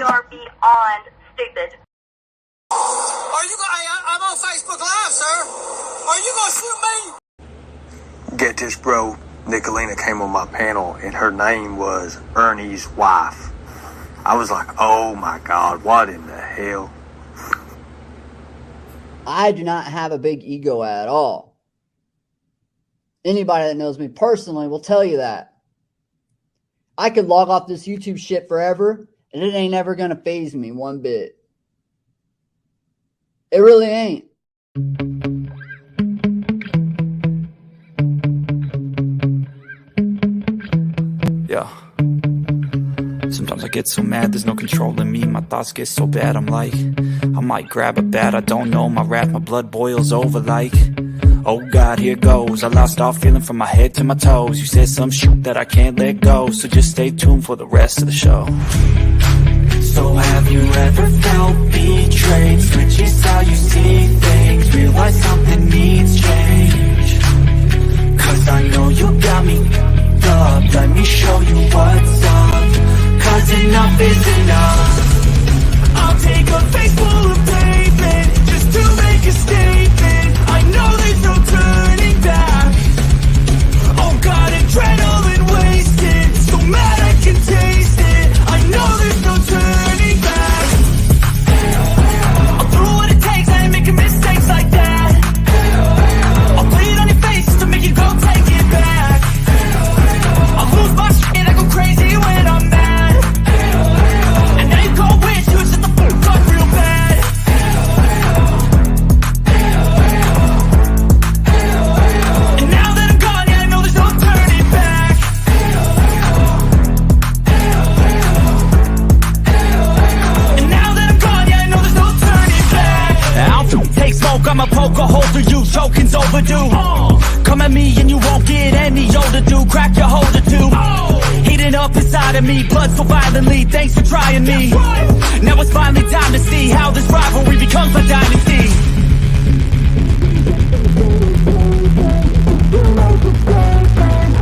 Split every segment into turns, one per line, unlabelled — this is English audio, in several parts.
we are beyond stupid.
Are you I'm on Facebook Live, sir. Are you gonna shoot me?
Get this, bro. Nicolina came on my panel, and her name was Ernie's wife. I was like, oh my God, what in the hell?
I do not have a big ego at all. Anybody that knows me personally will tell you that. I could log off this YouTube shit forever, and it ain't ever gonna faze me one bit. It really ain't.
Yeah. Sometimes I get so mad, there's no controlling me. My thoughts get so bad, I'm like, I might grab a bat, I don't know. My wrath, my blood boils over like, oh God, here goes. I lost all feeling from my head to my toes. You said some shit that I can't let go, so just stay tuned for the rest of the show. So have you ever felt betrayed? Switches how you see things, realize something needs change. Cause I know you got me up, let me show you what's up. Cause enough is enough. I'll take a face full of pavement just to make a statement. I know there's no turning back. Oh God, adrenaline wasted, so mad I can taste it. I know there's no turning back. I'll do what it takes, I ain't making mistakes like that. I'll put it on your face to make you go take it back. I'll lose my shit, I go crazy when I'm mad. And now you go wish you shut the fuck up real bad. And now that I'm gone, yeah, I know there's no turning back. And now that I'm gone, yeah, I know there's no turning back. I don't take smoke, I'm a poker holder, you choking's overdue. Come at me and you won't get any older, dude. Crack your holder too. Heating up inside of me, blood so violently, thanks for trying me. Now it's finally time to see how this rivalry becomes a dynasty.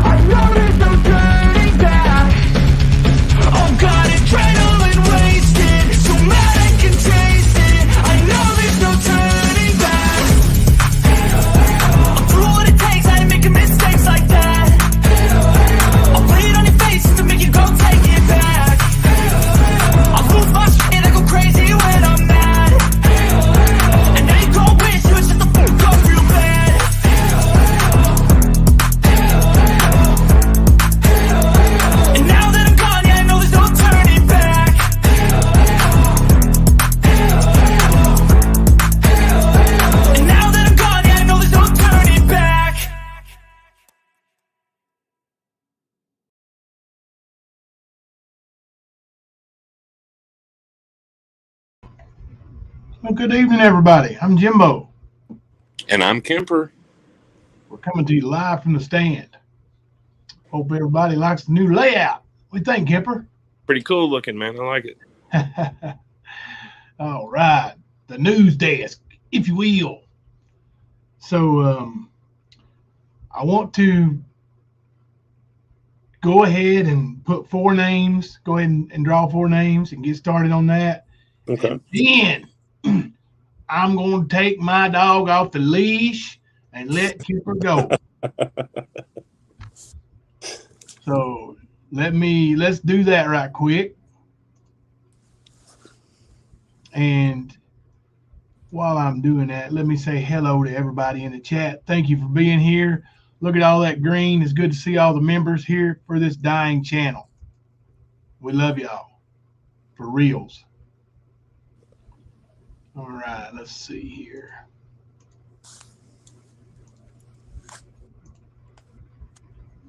I know there's no turning back. Oh God, adrenaline wasted, so mad I can taste it. I know there's no turning back. I'll do what it takes, I ain't making mistakes like that. I'll put it on your face to make you go take it back. I'll lose my shit, I go crazy when I'm mad. And now you go wish you shut the fuck up real bad. And now that I'm gone, yeah, I know there's no turning back. And now that I'm gone, yeah, I know there's no turning back.
Well, good evening, everybody. I'm Jimbo.
And I'm Kemper.
We're coming to you live from the stand. Hope everybody likes the new layout. What do you think, Kemper?
Pretty cool looking, man. I like it.
All right. The news desk, if you will. So I want to go ahead and put 4 names. Go ahead and draw 4 names and get started on that.
Okay.
And then I'm going to take my dog off the leash and let Kipper go. So let's do that right quick. And while I'm doing that, let me say hello to everybody in the chat. Thank you for being here. Look at all that green. It's good to see all the members here for this dying channel. We love y'all. For reals. All right, let's see here.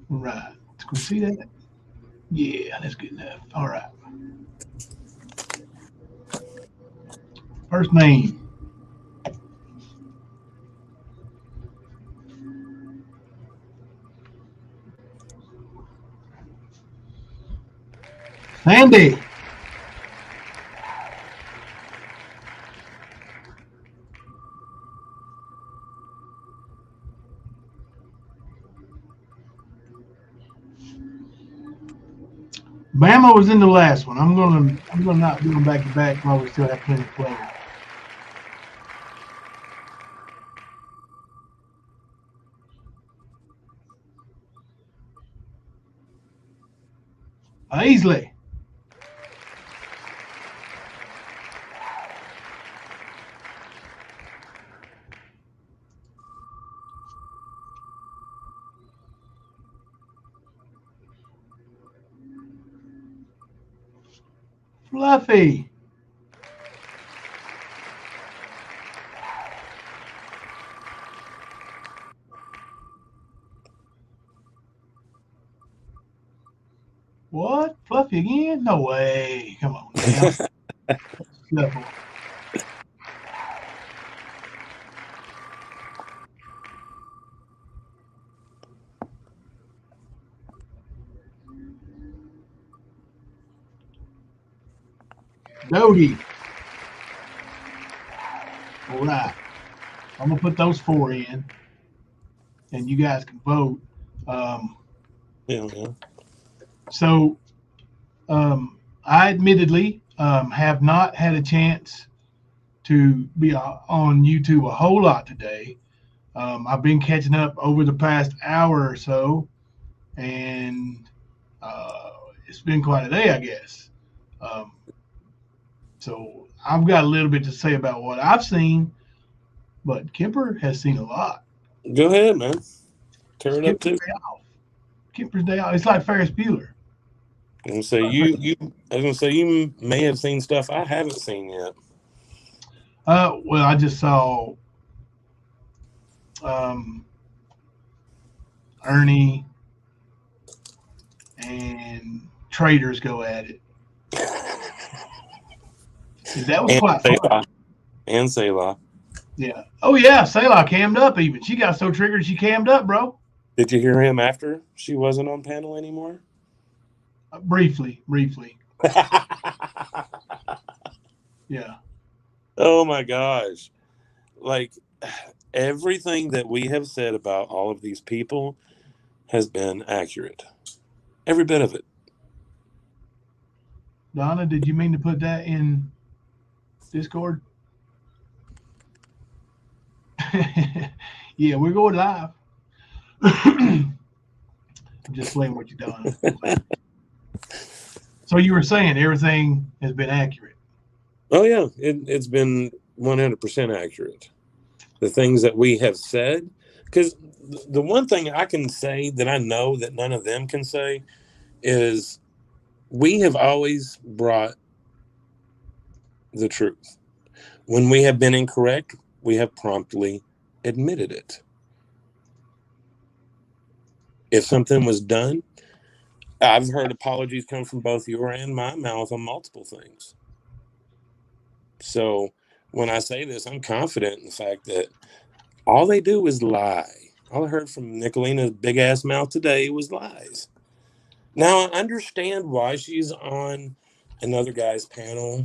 All right. Can we see that? Yeah, that's good enough. All right. First name. Sandy. Bama was in the last one. I'm gonna not do them back to back while we still have plenty of players. Easily. Fluffy. What? Fluffy again? No way. Come on now. Shuffle. Doty. All right. I'm going to put those 4 in, and you guys can vote.
Yeah.
So I admittedly have not had a chance to be on YouTube a whole lot today. I've been catching up over the past hour or so, and it's been quite a day, I guess. So I've got a little bit to say about what I've seen, but Kemper has seen a lot.
Go ahead, man. Tear it up
Kemper's
too.
day off. Kemper's day off. It's like Ferris Bueller.
I was gonna say you may have seen stuff I haven't seen yet.
Well, I just saw Ernie and Traders go at it. That was quite fun.
And Selah.
Yeah. Oh yeah, Selah cammed up even. She got so triggered she cammed up, bro.
Did you hear him after she wasn't on panel anymore?
Briefly. Yeah.
Oh my gosh. Like everything that we have said about all of these people has been accurate. Every bit of it.
Donna, did you mean to put that in Discord? Yeah, we're going live. I'm just playing with you, Donna. So you were saying everything has been accurate.
Oh yeah, it's been 100% accurate. The things that we have said, because the one thing I can say that I know that none of them can say is we have always brought the truth. When we have been incorrect, we have promptly admitted it. If something was done, I've heard apologies come from both your and my mouth on multiple things. So when I say this, I'm confident in the fact that all they do is lie. All I heard from Nicolina's big ass mouth today was lies. Now I understand why she's on another guy's panel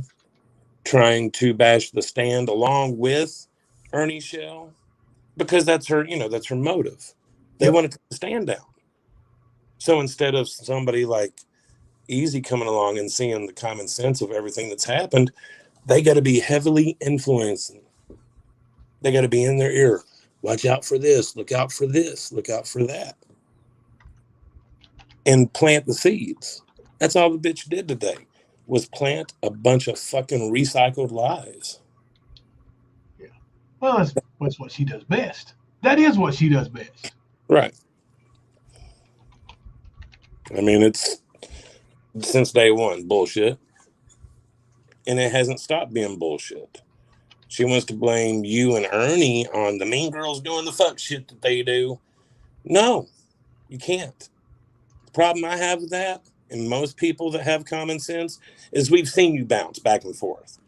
trying to bash the stand along with Ernie Shell, because that's her, that's her motive. They want to take the stand down. So instead of somebody like Easy coming along and seeing the common sense of everything that's happened, they got to be heavily influencing. They got to be in their ear. Watch out for this. Look out for this. Look out for that. And plant the seeds. That's all the bitch did today, was plant a bunch of fucking recycled lies.
Yeah. Well, that's what she does best. That is what she does best.
Right. I mean, it's since day one, bullshit. And it hasn't stopped being bullshit. She wants to blame you and Ernie on the mean girls doing the fuck shit that they do. No, you can't. The problem I have with that, and most people that have common sense, is we've seen you bounce back and forth.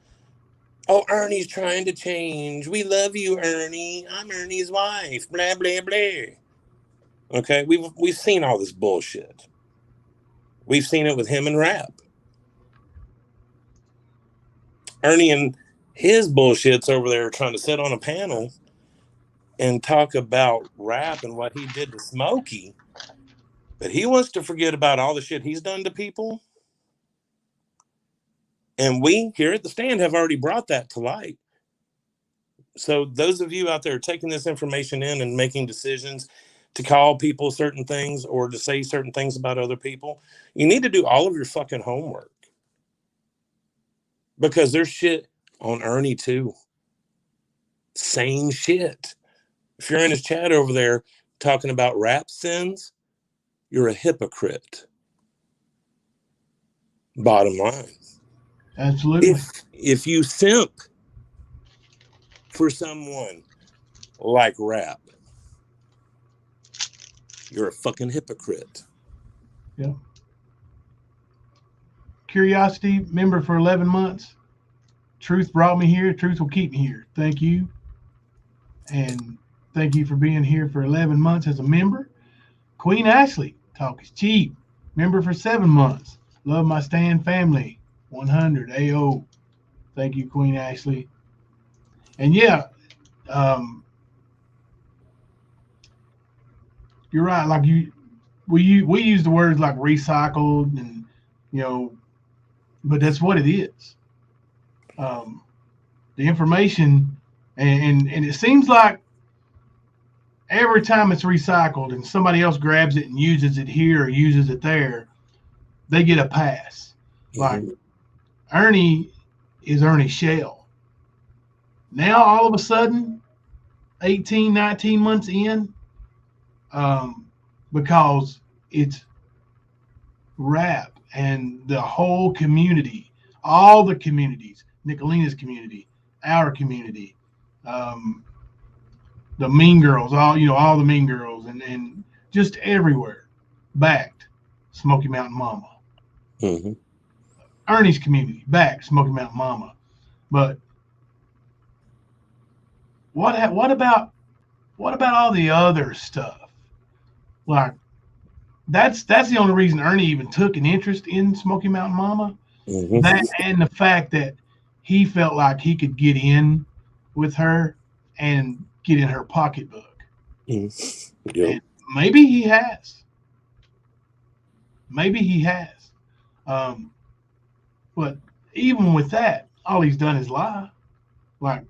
Oh, Ernie's trying to change. We love you, Ernie. I'm Ernie's wife. Blah, blah, blah. Okay, we've seen all this bullshit. We've seen it with him and Rap. Ernie and his bullshit's over there trying to sit on a panel and talk about Rap and what he did to Smokey. But he wants to forget about all the shit he's done to people. And we here at the stand have already brought that to light. So those of you out there taking this information in and making decisions to call people certain things or to say certain things about other people, you need to do all of your fucking homework. Because there's shit on Ernie too. Same shit. If you're in his chat over there talking about rap sins, you're a hypocrite. Bottom line.
Absolutely.
If you simp for someone like rap, you're a fucking hypocrite.
Yeah. Curiosity, member for 11 months. Truth brought me here. Truth will keep me here. Thank you. And thank you for being here for 11 months as a member. Queen Ashley, talk is cheap. Member for 7 months. Love my stand family. 100 AO. Thank you, Queen Ashley. And yeah, you're right. Like we use the words like recycled and but that's what it is. The information and it seems like every time it's recycled and somebody else grabs it and uses it here or uses it there, they get a pass. Mm-hmm. Like Ernie is Ernie Shell. Now all of a sudden, 18, 19 months in, because it's rap and the whole community, all the communities, Nicolina's community, our community, the Mean Girls, all the Mean Girls, and just everywhere, backed Smoky Mountain Mama.
Mm-hmm.
Ernie's community, backed Smoky Mountain Mama. But what about all the other stuff? Like that's the only reason Ernie even took an interest in Smoky Mountain Mama. Mm-hmm. That and the fact that he felt like he could get in with her and get in her pocketbook. Mm-hmm. Yep. And maybe he has. But even with that, all he's done is lie. Like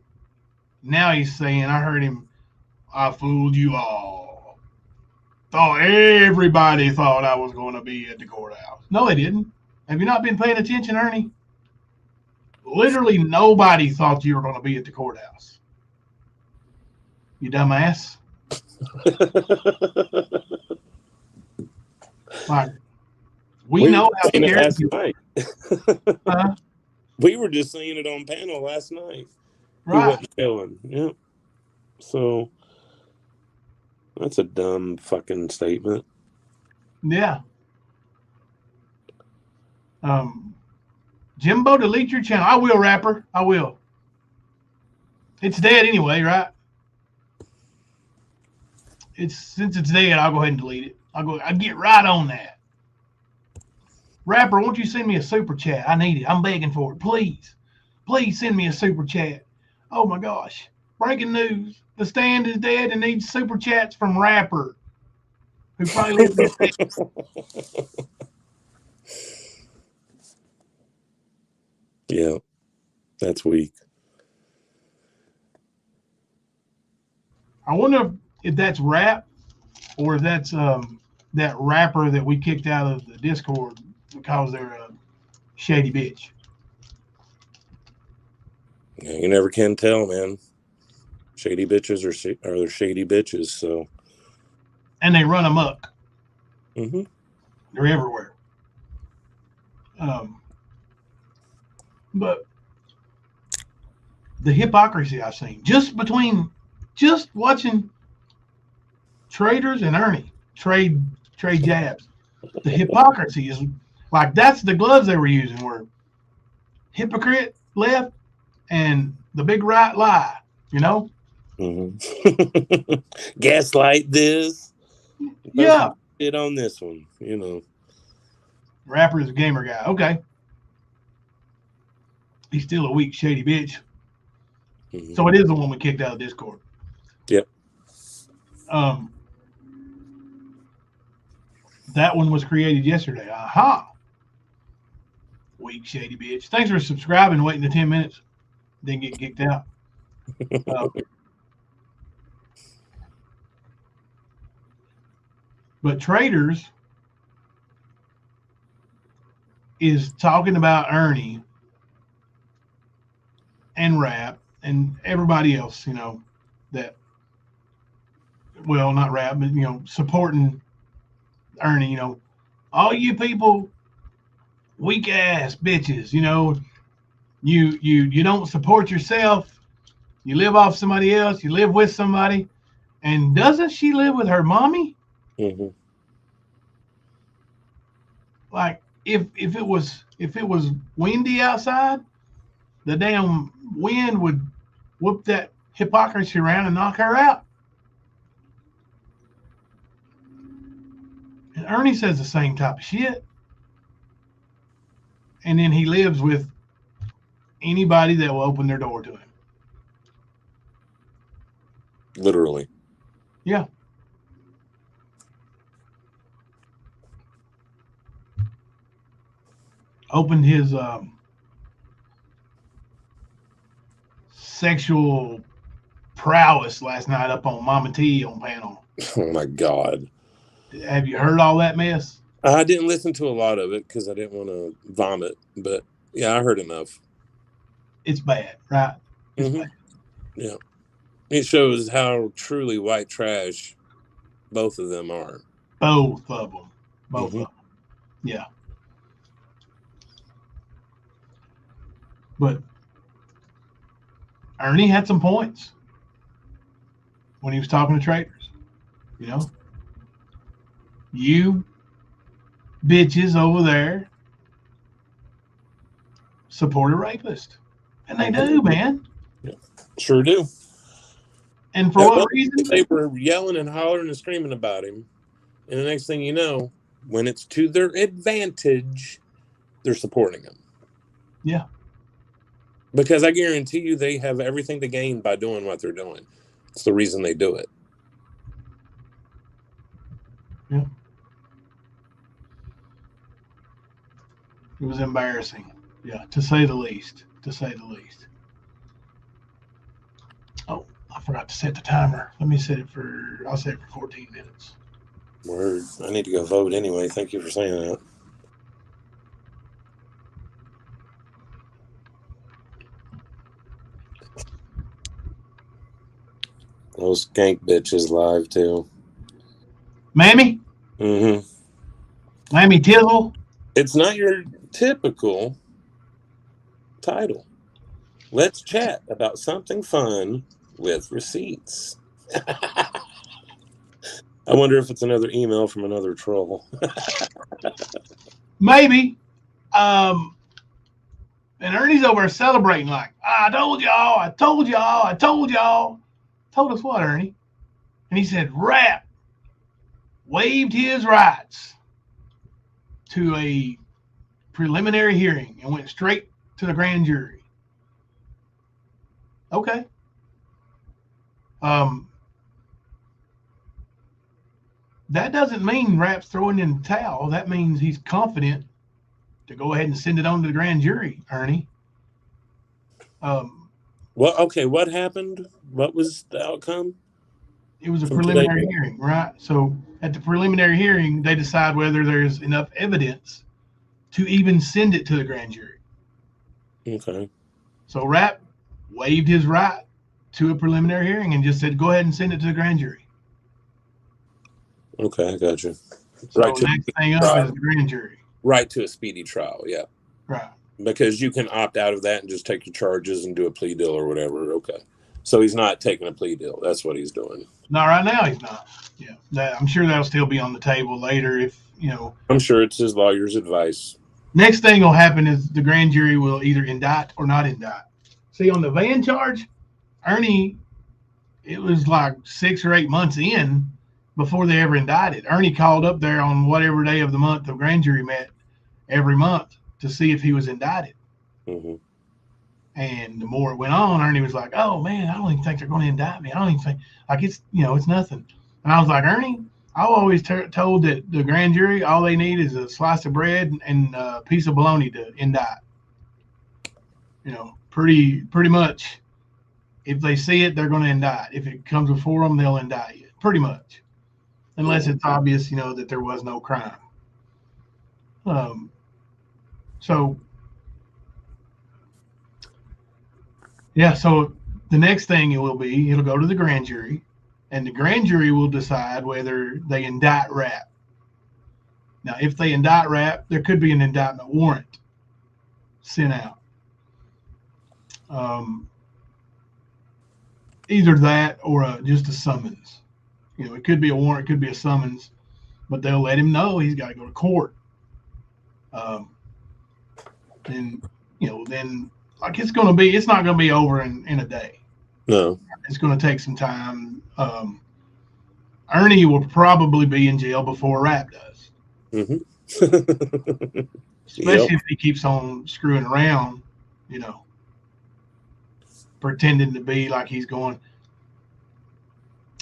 now he's saying, I heard him, I fooled you all. Thought everybody thought I was going to be at the courthouse. No, they didn't. Have you not been paying attention, Ernie? Literally nobody thought you were going to be at the courthouse. You dumbass. Like, we know how scared you are.
We were just seeing it on panel last night.
Right.
He wasn't telling. Yep. So that's a dumb fucking statement.
Yeah. Jimbo, delete your channel. I will, rapper. I will. It's dead anyway, right? Since it's dead, I'll go ahead and delete it. I'll get right on that. Rapper, won't you send me a super chat? I need it. I'm begging for it. Please. Please send me a super chat. Oh my gosh. Breaking news. The stand is dead and needs super chats from Rapper, who probably lives in the
Yeah, that's weak.
I wonder if that's rap or if that's that rapper that we kicked out of the Discord because they're a shady bitch.
Yeah, you never can tell, man. Shady bitches are shady bitches, so.
And they run amok.
Mm-hmm.
They're everywhere. But the hypocrisy I've seen just watching traders and Ernie trade jabs. The hypocrisy is like that's the gloves they were using were hypocrite left and the big right lie,
Mm-hmm. Gaslight this.
Yeah.
It on this one,
Rapper is a gamer guy. Okay. He's still a weak, shady bitch. Mm-hmm. So it is the one we kicked out of Discord.
Yep.
That one was created yesterday. Aha. Weak, shady bitch. Thanks for subscribing, waiting the 10 minutes. Didn't get kicked out. But Traders is talking about Ernie and Rap and everybody else, you know, that, well, not Rap, but, you know, supporting Ernie, you know, all you people, weak ass bitches, you know, you don't support yourself, you live off somebody else, you live with somebody, and doesn't she live with her mommy?
Mm-hmm.
Like if it was windy outside, the damn wind would whoop that hypocrisy around and knock her out. And Ernie says the same type of shit. And then he lives with anybody that will open their door to him.
Literally.
Yeah. Opened his sexual prowess last night up on Mama T on panel.
Oh my God.
Have you heard all that mess?
I didn't listen to a lot of it because I didn't want to vomit, but yeah, I heard enough.
It's bad, right? It's bad.
Yeah. It shows how truly white trash both of them are.
Both of them. Both of them. Yeah. But Ernie had some points when he was talking to Traders. You know, you bitches over there support a rapist. And they do, man.
Yeah. Sure do.
And for what reason?
They were yelling and hollering and screaming about him. And the next thing you know, when it's to their advantage, they're supporting him.
Yeah.
Because I guarantee you they have everything to gain by doing what they're doing. It's the reason they do it.
Yeah. It was embarrassing. Yeah, to say the least. To say the least. Oh, I forgot to set the timer. Let me set it for, I'll set it for 14 minutes.
Word. I need to go vote anyway. Thank you for saying that. Those skank bitches live too.
Mammy?
Mm-hmm.
Mammy Tizzle?
It's not your typical title. Let's chat about something fun with receipts. I wonder if it's another email from another troll.
Maybe. And Ernie's over celebrating like, I told y'all, I told y'all, I told y'all. Told us what, Ernie? And he said, Rap waived his rights to a preliminary hearing and went straight to the grand jury. Okay. That doesn't mean Rap's throwing in the towel. That means he's confident to go ahead and send it on to the grand jury, Ernie.
Well, okay, what happened? What was the outcome?
It was a preliminary hearing, right? So at the preliminary hearing, they decide whether there's enough evidence to even send it to the grand jury.
Okay.
So Rap waived his right to a preliminary hearing and just said, go ahead and send it to the grand jury.
Okay, I got you.
So
Right.
next thing up is the grand jury.
Right to a speedy trial, yeah.
Right.
Because you can opt out of that and just take your charges and do a plea deal or whatever. Okay. So he's not taking a plea deal. That's what he's doing.
Not right now, he's not. Yeah. I'm sure that'll still be on the table later if, you know.
I'm sure it's his lawyer's advice.
Next thing will happen is the grand jury will either indict or not indict. See, on the van charge, Ernie, it was like 6 or 8 months in before they ever indicted. Ernie called up there on whatever day of the month the grand jury met every month to see if he was indicted.
Mm-hmm.
And the more it went on, Ernie was like, oh, man, I don't even think they're going to indict me. I don't even think, like, it's, you know, it's nothing. And I was like, Ernie, I've always told that the grand jury, all they need is a slice of bread and a piece of bologna to indict. You know, pretty much. If they see it, they're going to indict. If it comes before them, they'll indict you. Pretty much, unless it's obvious, that there was no crime. So yeah. So the next thing it'll go to the grand jury, and the grand jury will decide whether they indict Rap. Now, if they indict Rap, there could be an indictment warrant sent out. Either that or just a summons. It could be a warrant, it could be a summons, but they'll let him know he's got to go to court. And then it's not going to be over in a day.
No,
it's going to take some time. Ernie will probably be in jail before Rap does.
Mm-hmm.
Especially if he keeps on screwing around, pretending to be like he's going.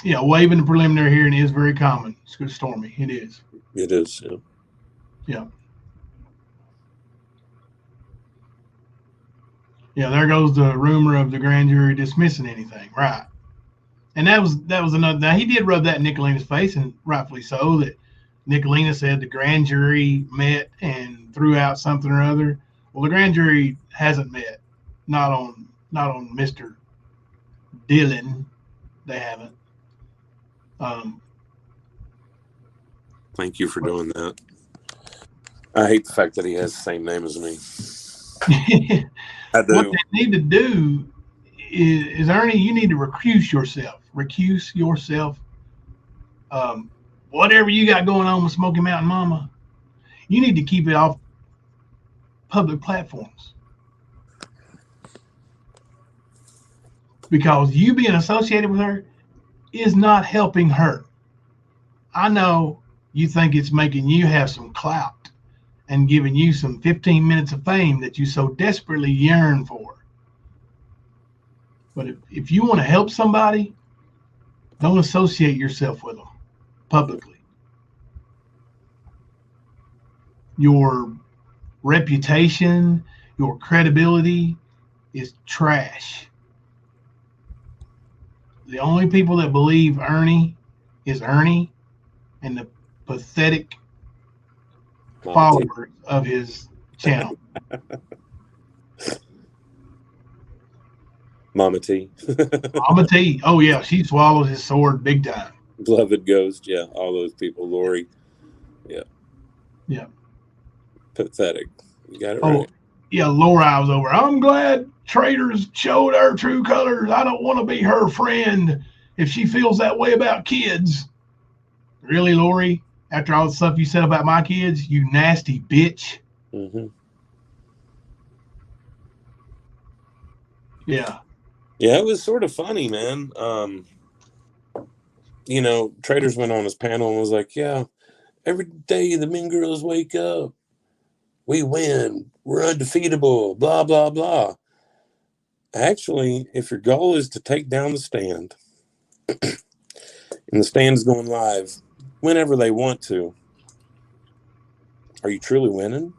Waiving the preliminary hearing is very common. It's good, Stormy. It is.
It is. Yeah.
Yeah. Yeah. There goes the rumor of the grand jury dismissing anything, right? And that was another. Now, he did rub that in Nicolina's face, and rightfully so. That Nicolina said the grand jury met and threw out something or other. Well, the grand jury hasn't met. Not on Mr. Dylan. They haven't.
Thank you for doing that. I hate the fact that he has the same name as me. I do.
What they need to do is Ernie, you need to recuse yourself. Whatever you got going on with Smoky Mountain Mama, you need to keep it off public platforms. Because you being associated with her is not helping her. I know you think it's making you have some clout and giving you some 15 minutes of fame that you so desperately yearn for. But if you want to help somebody, don't associate yourself with them publicly. Your reputation, your credibility is trash. The only people that believe Ernie is Ernie and the pathetic followers of his channel.
Mama T.
Mama T. Oh, yeah. She swallowed his sword big time.
Beloved Ghost. Yeah. All those people. Lori. Yeah.
Yeah.
Pathetic. You got it right.
Yeah. Lori was over. I'm glad traitors showed her true colors. I don't want to be her friend if she feels that way about kids. Really, Lori? After all the stuff you said about my kids, you nasty bitch.
Mm-hmm.
Yeah.
Yeah, it was sort of funny, man. Traders went on his panel and was like, yeah, every day the mean girls wake up. We win. We're undefeatable. Blah, blah, blah. Actually, if your goal is to take down the stand, and the stand is going live whenever they want to, are you truly winning?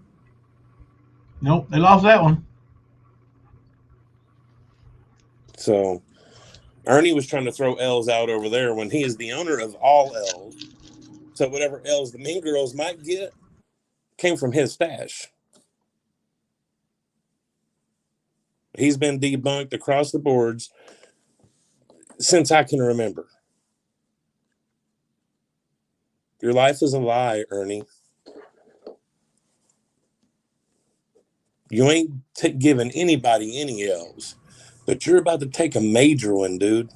Nope, they lost that one.
So Ernie was trying to throw L's out over there when he is the owner of all L's. So whatever L's the mean girls might get came from his stash. He's been debunked across the boards since I can remember. Your life is a lie, Ernie. You ain't giving anybody any L's. But you're about to take a major one, dude.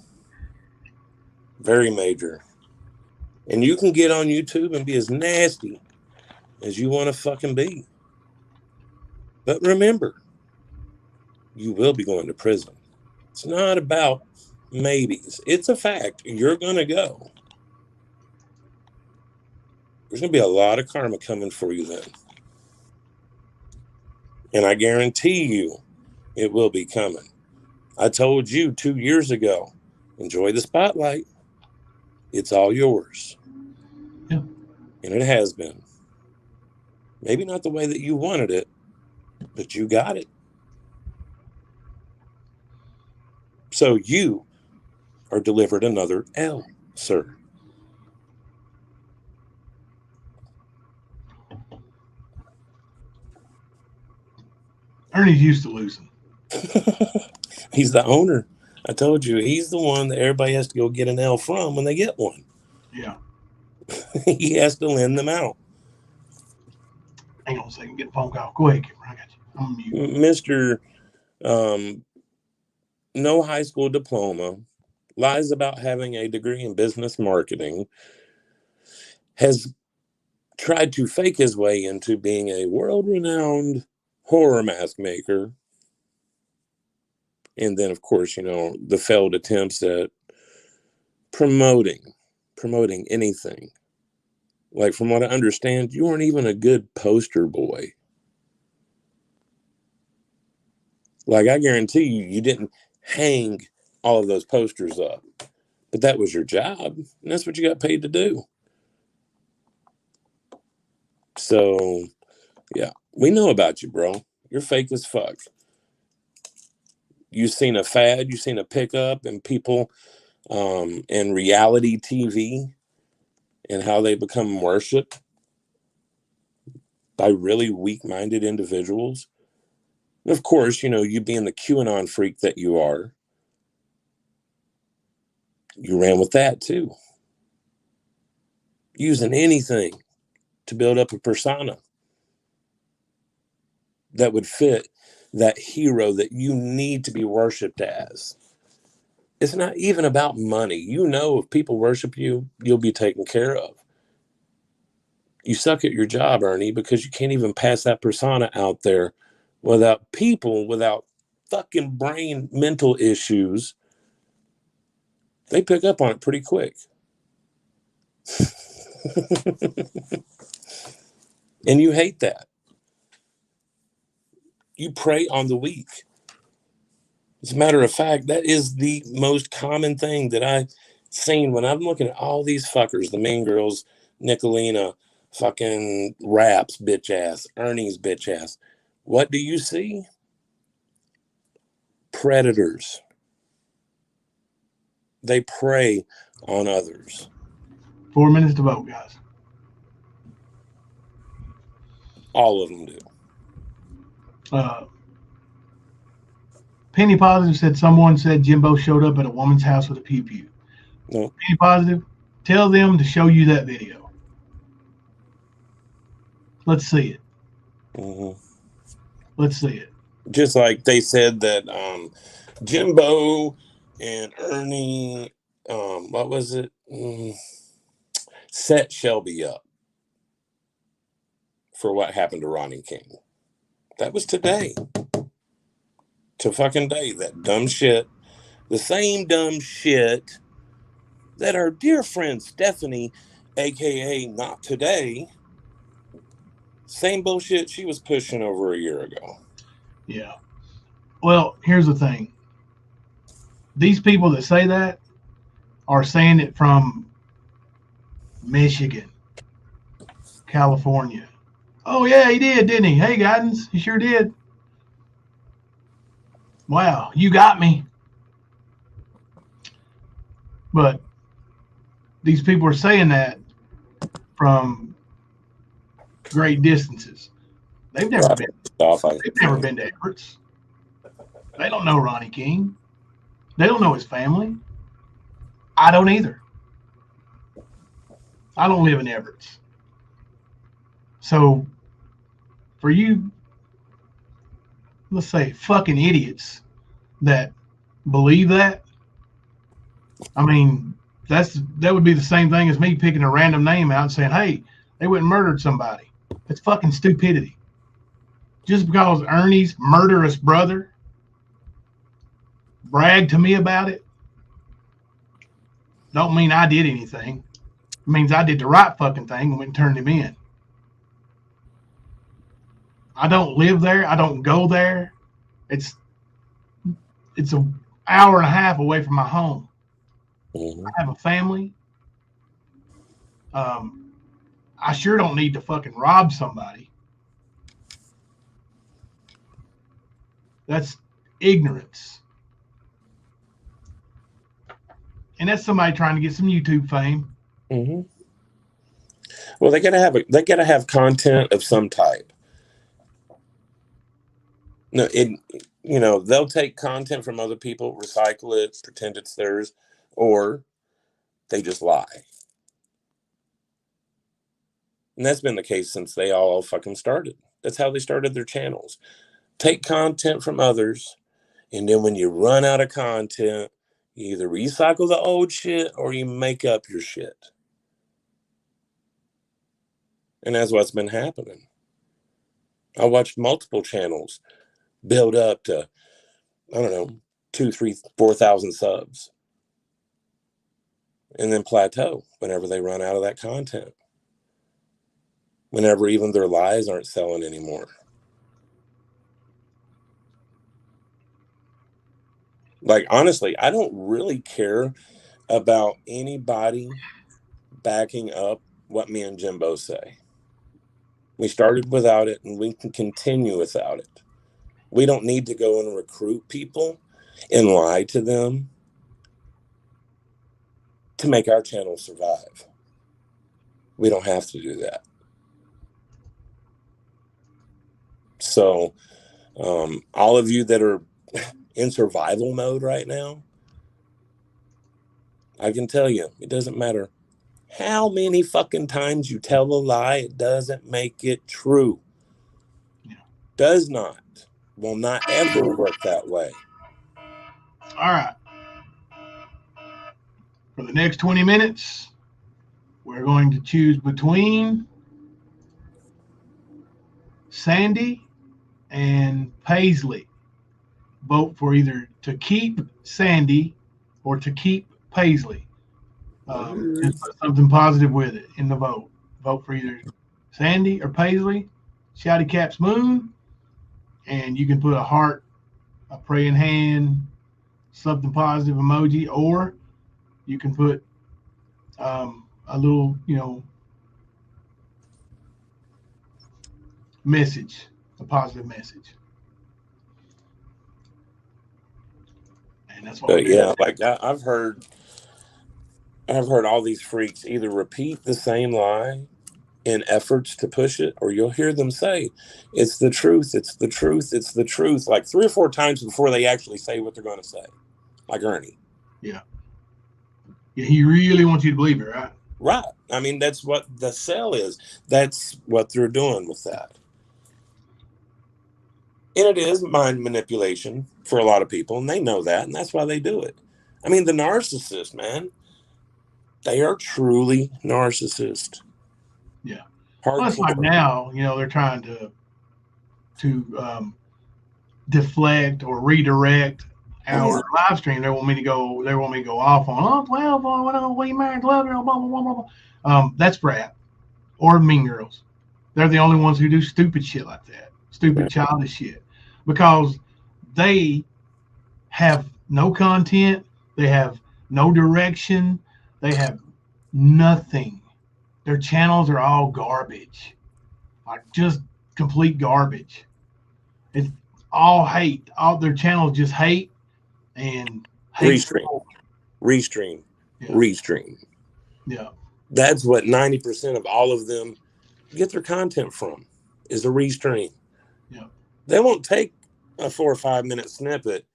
Very major. And you can get on YouTube and be as nasty as you want to fucking be. But remember, you will be going to prison. It's not about maybes. It's a fact. You're going to go. There's going to be a lot of karma coming for you then. And I guarantee you it will be coming. I told you 2 years ago, enjoy the spotlight. It's all yours. And it has been. Maybe not the way that you wanted it, but you got it. So you are delivered another L, sir.
Ernie's used to losing.
He's the owner. I told you, he's the one that everybody has to go get an L from when they get one.
Yeah.
He has to lend them out.
Hang on a second, get a phone call. Go ahead, Kimber. I got you. I'm mute.
Mr. No high school diploma, lies about having a degree in business marketing, has tried to fake his way into being a world-renowned horror mask maker. And then, of course, the failed attempts at promoting anything. Like, from what I understand, you weren't even a good poster boy. Like, I guarantee you didn't hang all of those posters up. But that was your job, and that's what you got paid to do. So, yeah, we know about you, bro. You're fake as fuck. You've seen a fad, you've seen a pickup in people in reality TV and how they become worshipped by really weak-minded individuals. And of course, you being the QAnon freak that you are, you ran with that too. Using anything to build up a persona that would fit that hero that you need to be worshipped as. It's not even about money. If people worship you, you'll be taken care of. You suck at your job, Ernie, because you can't even pass that persona out there without fucking mental issues. They pick up on it pretty quick. And you hate that. You prey on the weak. As a matter of fact, that is the most common thing that I've seen when I'm looking at all these fuckers, the Mean Girls, Nicolina, fucking Raps, bitch ass, Ernie's bitch ass. What do you see? Predators. They prey on others.
4 minutes to vote, guys.
All of them do.
Penny Positive said someone said Jimbo showed up at a woman's house with a pew pew.
No.
Penny Positive, tell them to show you that video. Let's see it.
Mm-hmm.
Let's see it.
Just like they said that Jimbo and Ernie, what was it? Set Shelby up for what happened to Ronnie King. That was today. To fucking day. That dumb shit. The same dumb shit that our dear friend Stephanie, aka Not Today, same bullshit she was pushing over a year ago.
Yeah. Well, here's the thing. These people that say that are saying it from Michigan, California. Oh, yeah, he did, didn't he? Hey, Guidance, he sure did. Wow, you got me. But these people are saying that from great distances. They've never been. They've never been to Everett's. They don't know Ronnie King. They don't know his family. I don't either. I don't live in Everett's. So, for you, let's say, fucking idiots that believe that, I mean, that would be the same thing as me picking a random name out and saying, hey, they went and murdered somebody. It's fucking stupidity. Just because Ernie's murderous brother bragged to me about it, don't mean I did anything. It means I did the right fucking thing and went and turned him in. I don't live there. I don't go there. It's an hour and a half away from my home. Mm-hmm. I have a family. I sure don't need to fucking rob somebody. That's ignorance. And that's somebody trying to get some YouTube fame.
Mm-hmm. Well, they gotta have content of some type. No, they'll take content from other people, recycle it, pretend it's theirs, or they just lie. And that's been the case since they all fucking started. That's how they started their channels. Take content from others, and then when you run out of content, you either recycle the old shit or you make up your shit. And that's what's been happening. I watched multiple channels build up to, I don't know, 2,000, 3,000, 4,000 subs. And then plateau whenever they run out of that content. Whenever even their lies aren't selling anymore. Like, honestly, I don't really care about anybody backing up what me and Jimbo say. We started without it, and we can continue without it. We don't need to go and recruit people and lie to them to make our channel survive. We don't have to do that. So, all of you that are in survival mode right now, I can tell you, it doesn't matter how many fucking times you tell a lie, it doesn't make it true.
Yeah.
Does not. Will not ever work that way.
All right. For the next 20 minutes, we're going to choose between Sandy and Paisley. Vote for either to keep Sandy or to keep Paisley. Just put something positive with it in the vote. Vote for either Sandy or Paisley. Shouty Caps Moon. And you can put a heart, a praying hand, something positive emoji, or you can put a little, message, a positive message. And that's what
But yeah, like I've heard all these freaks either repeat the same lie in efforts to push it, or you'll hear them say, it's the truth, it's the truth, it's the truth, like 3 or 4 times before they actually say what they're going to say. Like Ernie.
Yeah. Yeah, he really wants you to believe it, right?
Right. I mean, that's what the sell is. That's what they're doing with that. And it is mind manipulation for a lot of people, and they know that, and that's why they do it. I mean, the narcissist, man, they are truly narcissist.
Yeah.
Hardcore.
Well, it's like now, they're trying to deflect or redirect our live stream. They want me to go off on 12, we married 12 year old, blah, blah, blah, blah, blah. That's rap or Mean Girls. They're the only ones who do stupid shit like that, stupid childish shit, because they have no content, they have no direction, they have nothing. Their channels are all garbage, like just complete garbage. It's all hate. All their channels just hate and hate.
Restream.
Yeah.
That's what 90% of all of them get their content from, is a restream.
Yeah.
They won't take a 4 or 5 minute snippet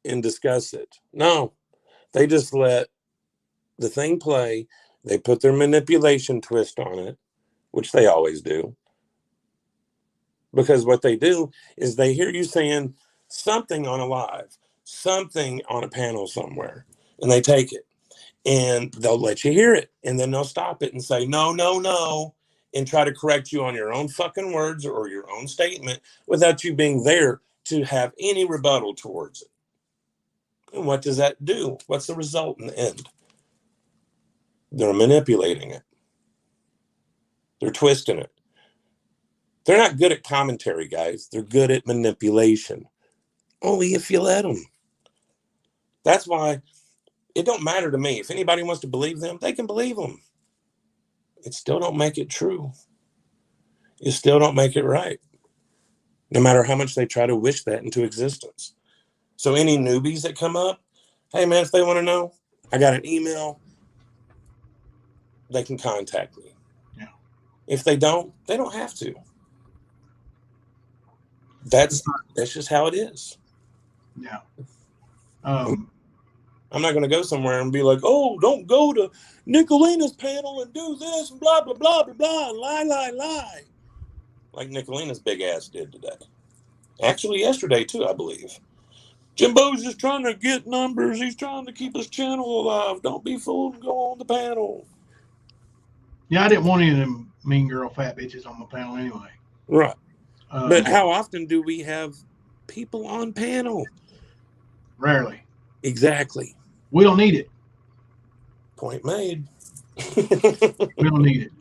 and discuss it. No, they just let the thing play. They put their manipulation twist on it, which they always do. Because what they do is they hear you saying something on a live, something on a panel somewhere, and they take it and they'll let you hear it. And then they'll stop it and say, no, no, no, and try to correct you on your own fucking words or your own statement without you being there to have any rebuttal towards it. And what does that do? What's the result in the end? They're manipulating it. They're twisting it. They're not good at commentary, guys. They're good at manipulation. Only if you let them. That's why it don't matter to me. If anybody wants to believe them, they can believe them. it still don't make it true. You still don't make it right, no matter how much they try to wish that into existence. So any newbies that come up, hey man, if they want to know, I got an email, they can contact me.
Yeah.
If they don't have to. That's just how it is.
Yeah.
I'm not going to go somewhere and be like, oh, don't go to Nicolina's panel and do this and blah, blah, blah, blah, blah, and lie. Like Nicolina's big ass did today. Actually, yesterday, too, I believe. Jimbo's just trying to get numbers. He's trying to keep his channel alive. Don't be fooled and go on the panel.
Yeah, I didn't want any of them mean girl fat bitches on my panel anyway.
Right. But how often do we have people on panel?
Rarely.
Exactly.
We don't need it.
Point made.
We don't need it.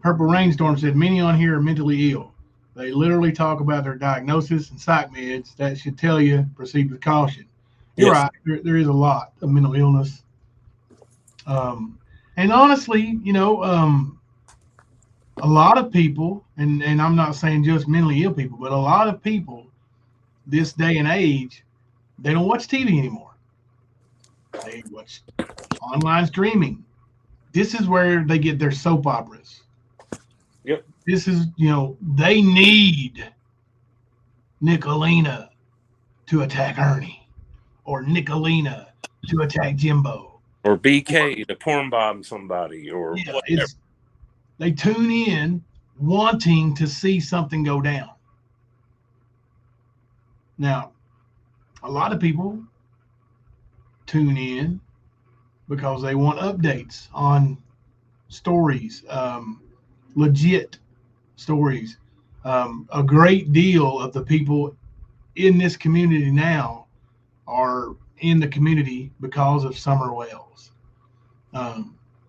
Purple Rainstorm said many on here are mentally ill. They literally talk about their diagnosis and psych meds. That should tell you proceed with caution. You're
Yes.
right. There is a lot of mental illness. And honestly, a lot of people, and I'm not saying just mentally ill people, but a lot of people this day and age, they don't watch TV anymore. They watch online streaming. This is where they get their soap operas.
Yep.
This is, they need Nicolina to attack Ernie, or Nicolina to attack Jimbo,
or BK to porn bomb somebody, or whatever.
They tune in wanting to see something go down. Now, a lot of people tune in because they want updates on stories, legit stories. A great deal of the people in this community now are in the community because of Summer Wells.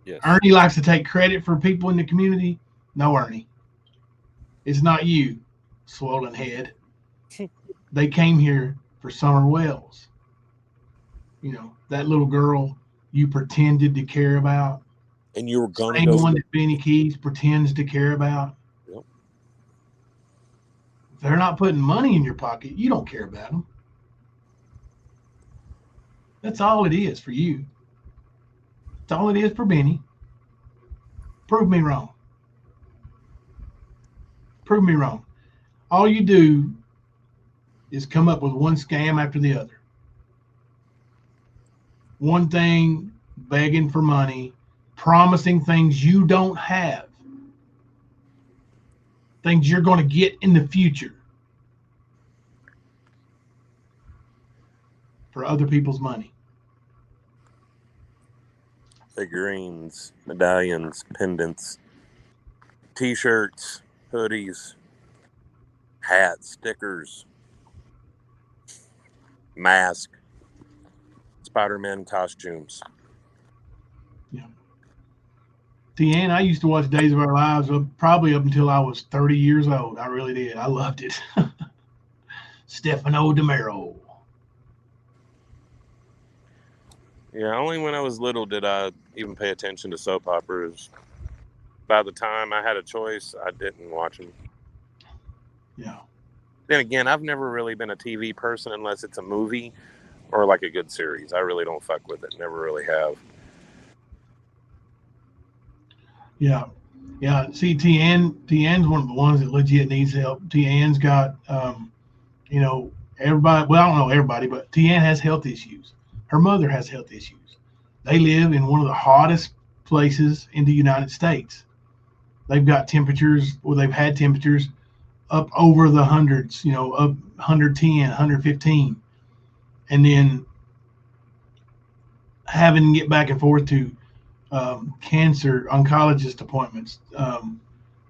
Yes.
Ernie likes to take credit for people in the community. No, Ernie. It's not you, swollen head. They came here for Summer Wells. That little girl you pretended to care about.
And you were going
to go. Same one that Benny Keys pretends to care about.
Yep.
If they're not putting money in your pocket, you don't care about them. That's all it is for you. That's all it is for Benny. Prove me wrong. Prove me wrong. All you do is come up with one scam after the other. One thing, begging for money, promising things you don't have. Things you're going to get in the future. For other people's money.
Figurines, medallions, pendants, t-shirts, hoodies, hats, stickers, mask, Spider-Man costumes.
Yeah. Deanne, I used to watch Days of Our Lives probably up until I was 30 years old. I really did. I loved it. Stefano DiMero.
Yeah, only when I was little did I even pay attention to soap operas. By the time I had a choice, I didn't watch them.
Yeah.
Then again, I've never really been a TV person unless it's a movie or like a good series. I really don't fuck with it. Never really have.
Yeah. Yeah. See, Tian's one of the ones that legit needs help. Tian's got, everybody, well, I don't know everybody, but Tian has health issues. Her mother has health issues. They live in one of the hottest places in the United States. They've got temperatures, or they've had temperatures up over the hundreds, up 110, 115. And then having to get back and forth to cancer oncologist appointments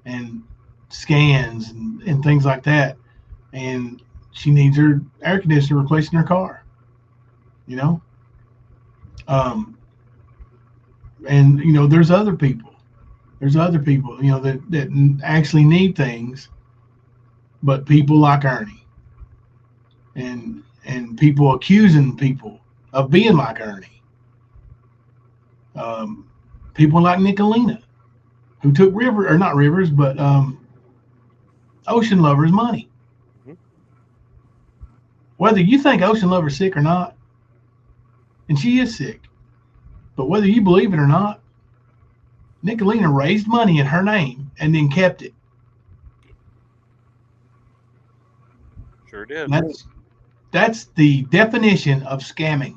and scans and things like that. And she needs her air conditioner replaced in her car, and there's other people that actually need things, but people like Ernie and people accusing people of being like Ernie, people like Nicolina who took not Rivers, but Ocean Lover's money.
Mhm.
Whether you think Ocean Lover's sick or not, and she is sick, but whether you believe it or not, Nicolina raised money in her name and then kept it.
Sure did.
And that's the definition of scamming.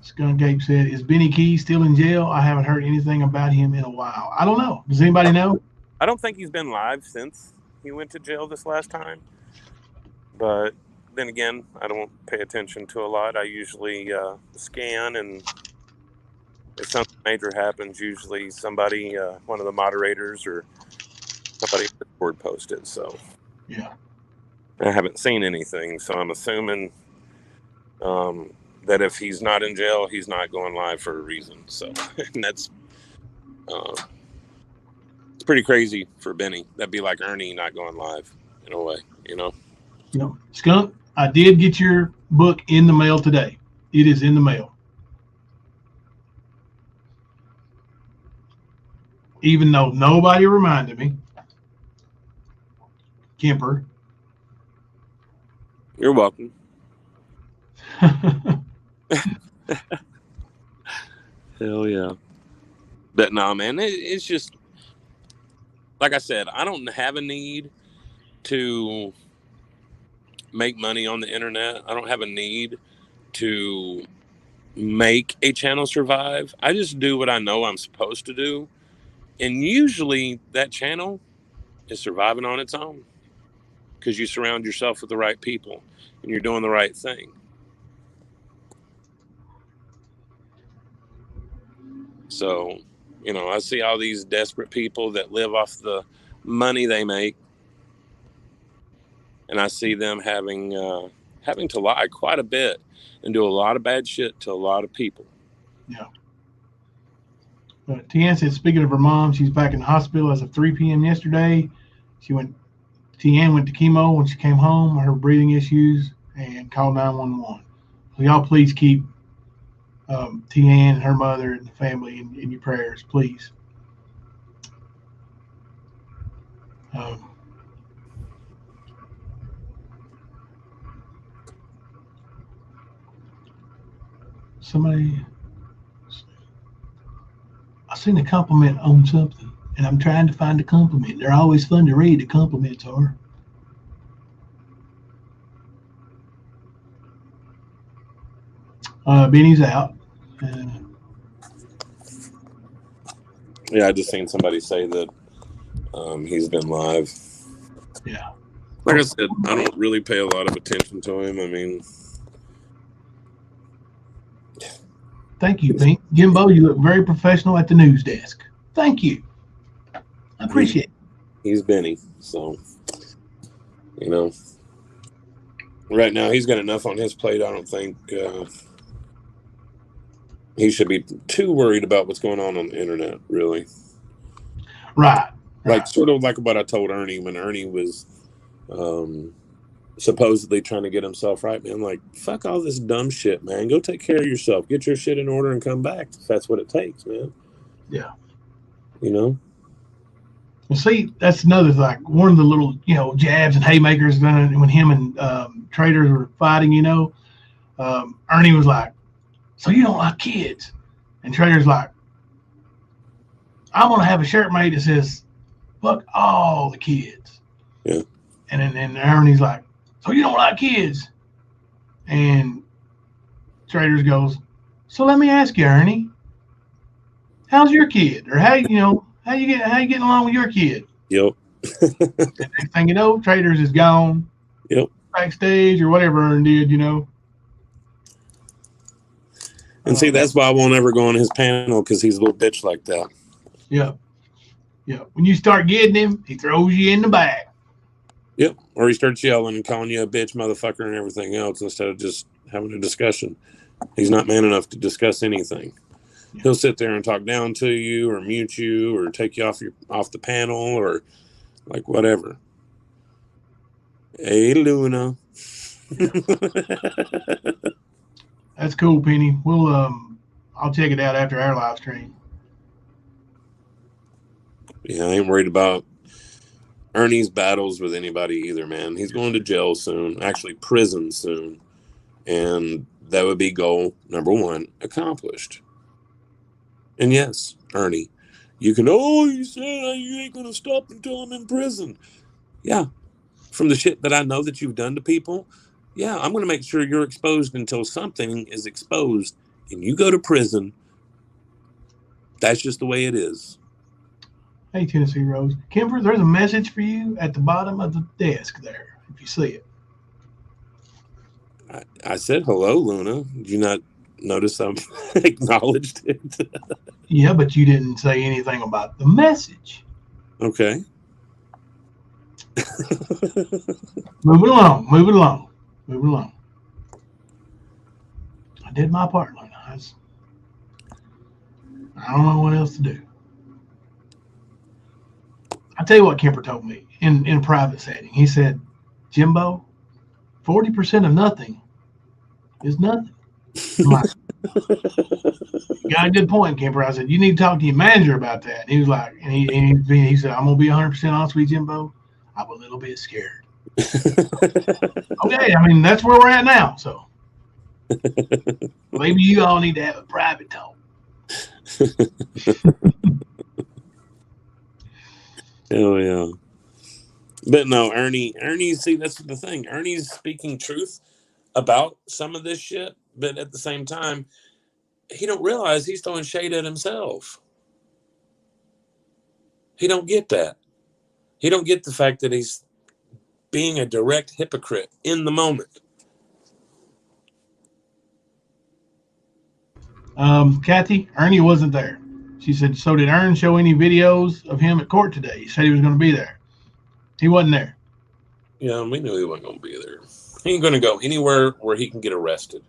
Skunk Gabe said, "Is Benny Key still in jail? I haven't heard anything about him in a while. I don't know. Does anybody know?"
I don't think he's been live since he went to jail this last time. But then again, I don't pay attention to a lot. I usually scan, and if something major happens, usually somebody, one of the moderators or somebody at the board post it. So
Yeah.
I haven't seen anything. So I'm assuming that if he's not in jail, he's not going live for a reason. So and that's it's pretty crazy for Benny. That'd be like Ernie not going live in a way, you know.
Skunk, I did get your book in the mail today. It is in the mail. Even though nobody reminded me. Kemper.
You're welcome. Hell yeah. But no, man, it's just like I said, I don't have a need to make money on the internet. I don't have a need to make a channel survive. I just do what I know I'm supposed to do. And usually that channel is surviving on its own because you surround yourself with the right people and you're doing the right thing. So, you know, I see all these desperate people that live off the money they make, and I see them having to lie quite a bit and do a lot of bad shit to a lot of people.
Yeah. Tian said, speaking of her mom, she's back in the hospital as of 3 p.m. yesterday. Tian went to chemo when she came home, her breathing issues, and called 911. So y'all please keep Tian and her mother and the family in your prayers, please. I seen a compliment on something, and I'm trying to find a compliment. They're always fun to read, the compliments are. Benny's out.
Yeah, I just seen somebody say that he's been live.
Yeah.
Like I said, I don't really pay a lot of attention to him. I mean,
thank you, Pink. Jimbo, you look very professional at the news desk. Thank you. I appreciate it.
He's Benny, so, you know, right now he's got enough on his plate. I don't think he should be too worried about what's going on the internet, really.
Right.
Like, sort of like what I told Ernie when Ernie was supposedly trying to get himself right, man. Like, fuck all this dumb shit, man. Go take care of yourself. Get your shit in order and come back if that's what it takes, man.
Yeah.
You know?
Well, see, that's another like one of the little, jabs and haymakers when him and traders were fighting, Ernie was like, so you don't like kids? And Trader's like, I'm going to have a shirt made that says, fuck all the kids.
Yeah.
And then Ernie's like, so you don't like kids? And Traders goes, so let me ask you, Ernie, how's your kid? Or how you getting along with your kid?
Yep.
The next thing you know, Traders is gone.
Yep.
Backstage or whatever Ernie did,
And see, that's why I won't ever go on his panel, because he's a little bitch like that.
Yeah. Yeah. When you start getting him, he throws you in the back.
Yep. Or he starts yelling and calling you a bitch, motherfucker, and everything else instead of just having a discussion. He's not man enough to discuss anything. Yeah. He'll sit there and talk down to you or mute you or take you off the panel or like whatever. Hey, Luna.
That's cool, Penny. We'll I'll check it out after our live stream.
Yeah, I ain't worried about Ernie's battles with anybody either, man. He's going to jail soon, actually prison soon. And that would be goal number 1 accomplished. And yes, Ernie, you can, you said you ain't going to stop until I'm in prison. Yeah, from the shit that I know that you've done to people, yeah, I'm going to make sure you're exposed until something is exposed and you go to prison. That's just the way it is.
Hey, Tennessee Rose. Kimber, there's a message for you at the bottom of the desk there, if you see it.
I said hello, Luna. Did you not notice I acknowledged it?
Yeah, but you didn't say anything about the message.
Okay.
Moving along. I did my part, Luna. I don't know what else to do. I'll tell you what Kemper told me in a private setting. He said, Jimbo, 40% of nothing is nothing. Like, you got a good point, Kemper. I said, you need to talk to your manager about that. And he was like, and he said, I'm going to be 100% honest with you, Jimbo. I'm a little bit scared. Okay, I mean, that's where we're at now. So maybe you all need to have a private talk.
Oh, yeah. But no, Ernie, see, that's the thing. Ernie's speaking truth about some of this shit, but at the same time, he don't realize he's throwing shade at himself. He don't get that. He don't get the fact that he's being a direct hypocrite in the moment.
Kathy, Ernie wasn't there. She said, so did Ern show any videos of him at court today? He said he was going to be there. He wasn't there.
Yeah, we knew he wasn't going to be there. He ain't going to go anywhere where he can get arrested.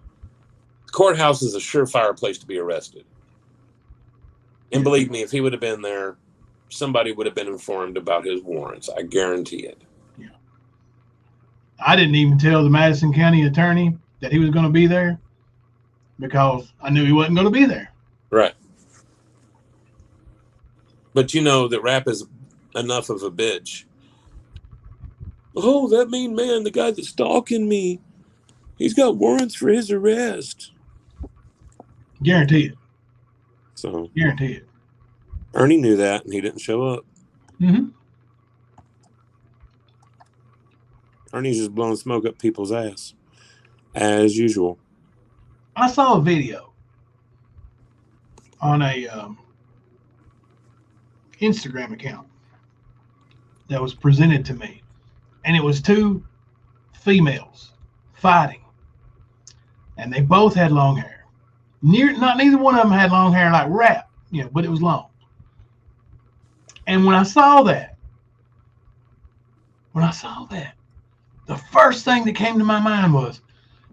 The courthouse is a surefire place to be arrested. And believe me, if he would have been there, somebody would have been informed about his warrants. I guarantee it.
Yeah. I didn't even tell the Madison County attorney that he was going to be there because I knew he wasn't going to be there.
Right. But you know that Rap is enough of a bitch. Oh, that mean man, the guy that's stalking me, he's got warrants for his arrest.
Guarantee it.
So
guarantee it.
Ernie knew that, and he didn't show up.
Mm-hmm.
Ernie's just blowing smoke up people's ass, as usual.
I saw a video on a Instagram account that was presented to me, and it was 2 females fighting, and they both had long hair. Neither one of them had long hair like Rap, but it was long. And when I saw that, the first thing that came to my mind was,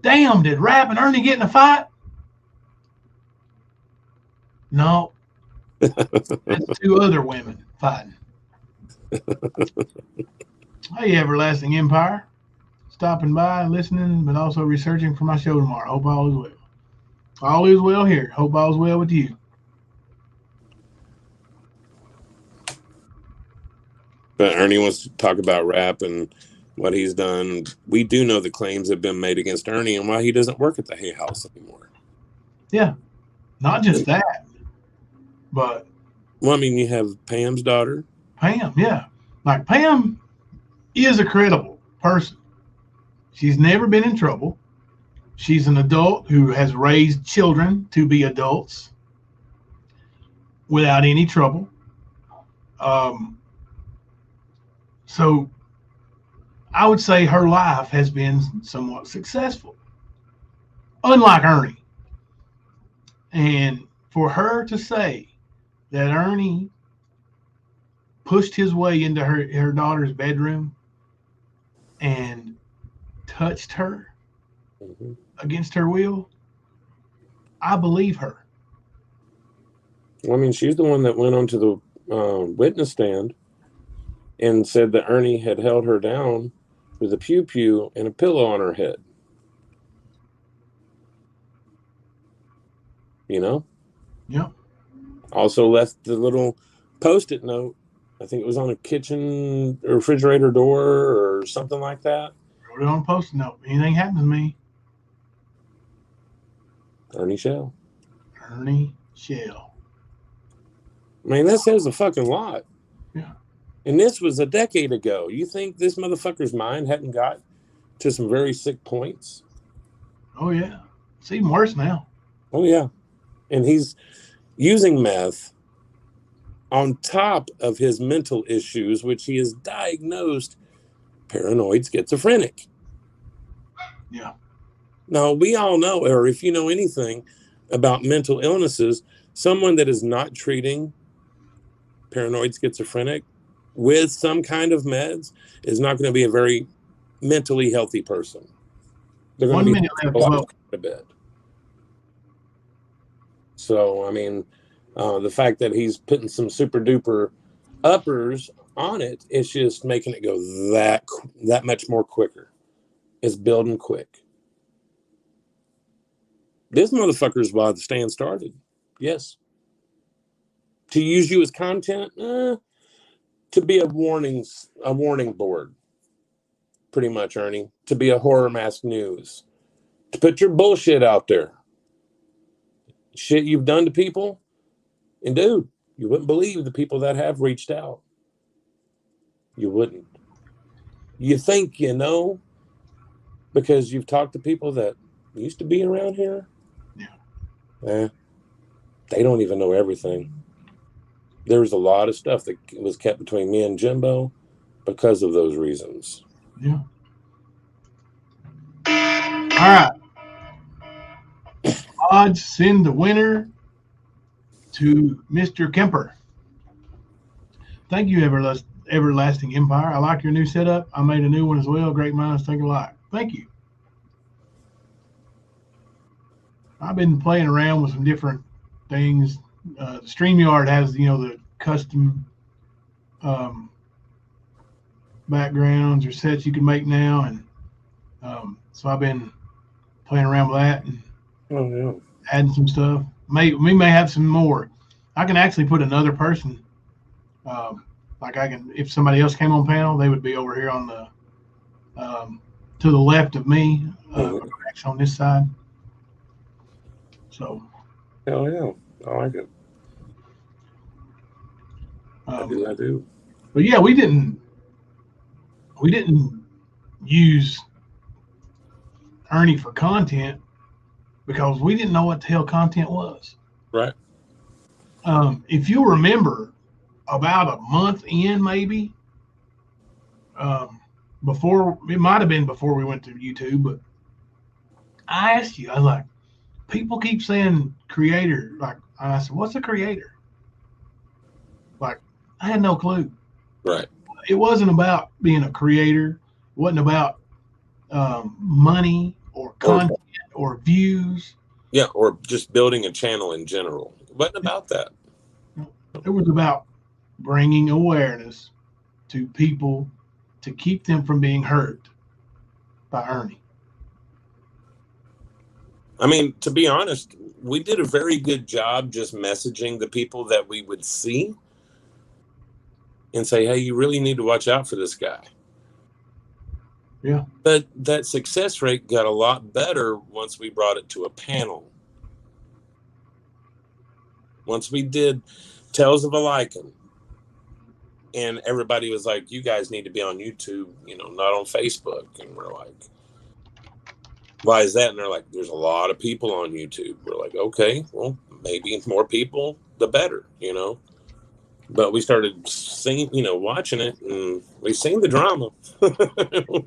damn, did Rap and Ernie get in a fight? No. That's 2 other women fighting. Hey, Everlasting Empire. Stopping by, listening, but also researching for my show tomorrow. Hope all is well. All is well here. Hope all is well with you.
But Ernie wants to talk about Rap and what he's done. We do know the claims have been made against Ernie and why he doesn't work at the Hay House anymore.
Yeah. Not just that, but...
Well, I mean, you have Pam's daughter.
Pam, yeah. Like, Pam is a credible person. She's never been in trouble. She's an adult who has raised children to be adults without any trouble. So I would say her life has been somewhat successful, unlike Ernie. And for her to say that Ernie pushed his way into her daughter's bedroom and touched her against her will, I believe her.
Well, I mean, she's the one that went onto the witness stand and said that Ernie had held her down with a pew-pew and a pillow on her head. You know?
Yep.
Also left the little Post-it note. I think it was on a kitchen or refrigerator door or something like that.
Wrote it on a post-it note. Anything happens to me,
Ernie Shell.
Ernie Shell.
I mean, that says a fucking lot.
Yeah.
And this was a decade ago. You think this motherfucker's mind hadn't got to some very sick points?
Oh, yeah. It's even worse now.
Oh, yeah. And he's using meth on top of his mental issues, which he is diagnosed paranoid schizophrenic.
Yeah.
Now, we all know, or if you know anything about mental illnesses, someone that is not treating paranoid schizophrenic with some kind of meds is not going to be a very mentally healthy person. They're going
1
to be
minute left.
lost a bit. So, I mean, the fact that he's putting some super duper uppers on it, it's just making it go that much more quicker. It's building quick. This motherfucker's why the stand started. Yes. To use you as content, to be a warning board. Pretty much, Ernie. To be a horror mask news. To put your bullshit out there. Shit you've done to people. And dude, you wouldn't believe the people that have reached out. You wouldn't. You think you know because you've talked to people that used to be around here. Yeah. They don't even know everything. There was a lot of stuff that was kept between me and Jimbo because of those reasons.
Yeah. All right. Odds send the winner to Mr. Kemper. Thank you, Everlasting Empire. I like your new setup. I made a new one as well. Great minds think alike. Thank you. I've been playing around with some different things. StreamYard has, the custom backgrounds or sets you can make now, and so I've been playing around with that and adding some stuff. We may have some more. I can actually put another person. Like I can, if somebody else came on panel, they would be over here on the to the left of me, actually on this side. So.
Hell yeah, I like it. I do.
But yeah, we didn't use Ernie for content because we didn't know what the hell content was.
Right.
If you remember, about a month in, maybe, before, it might have been before we went to YouTube, but I asked you, I was like, people keep saying creator, like, and I said, what's a creator? Like, I had no clue.
Right.
It wasn't about being a creator. It wasn't about money or content or views.
Yeah, or just building a channel in general. It wasn't about that.
It was about bringing awareness to people to keep them from being hurt by Ernie.
I mean, to be honest, we did a very good job just messaging the people that we would see and say, hey, you really need to watch out for this guy.
Yeah.
But that success rate got a lot better once we brought it to a panel. Once we did Tales of a Lycan, and everybody was like, you guys need to be on YouTube, not on Facebook. And we're like, why is that? And they're like, there's a lot of people on YouTube. We're like, okay, well, maybe more people, the better, But we started seeing, watching it, and we've seen the drama.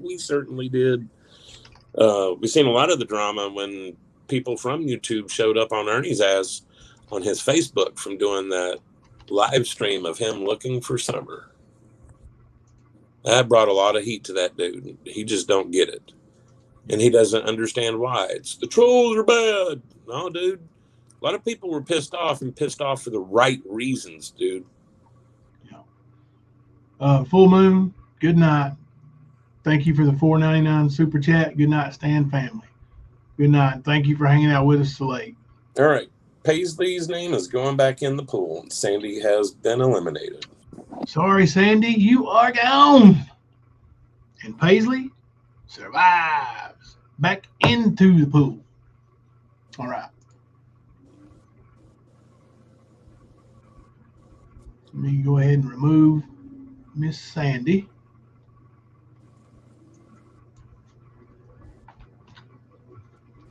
We certainly did. We've seen a lot of the drama when people from YouTube showed up on Ernie's ass on his Facebook from doing that live stream of him looking for Summer. That brought a lot of heat to that dude. He just don't get it. And he doesn't understand why. It's the trolls are bad. No, dude. A lot of people were pissed off for the right reasons, dude.
Full Moon, good night. Thank you for the $4.99 super chat. Good night, Stan family. Good night. Thank you for hanging out with us so late.
All right. Paisley's name is going back in the pool, and Sandy has been eliminated.
Sorry, Sandy, you are gone. And Paisley survives back into the pool. All right. Let me go ahead and remove Miss Sandy.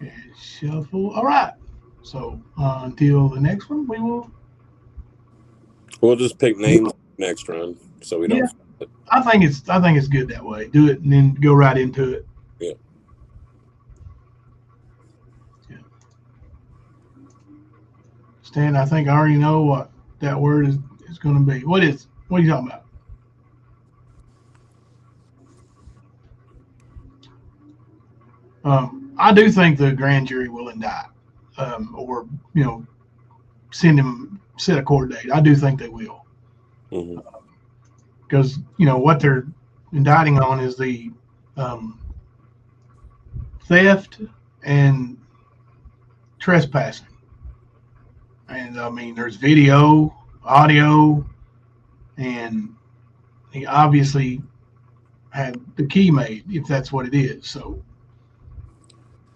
And shuffle. All right. So until the next one,
We'll just pick names next run, so we don't.
Yeah, I think it's good that way. Do it and then go right into it.
Yeah.
Stan, I think I already know what that word is going to be. What are you talking about? I do think the grand jury will indict, or set a court date. I do think they will, because what they're indicting on is the theft and trespassing. And I mean, there's video, audio, and he obviously had the key made, if that's what it is. So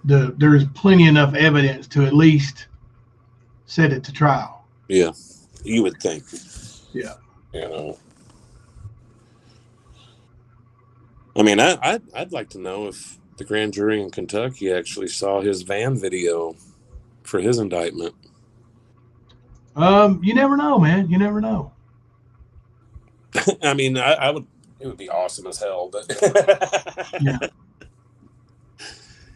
there's plenty enough evidence to at least set it to trial.
Yeah, you would think.
Yeah.
I mean, I'd like to know if the grand jury in Kentucky actually saw his van video for his indictment.
You never know, man. You never know.
I mean, I would. It would be awesome as hell, but
yeah.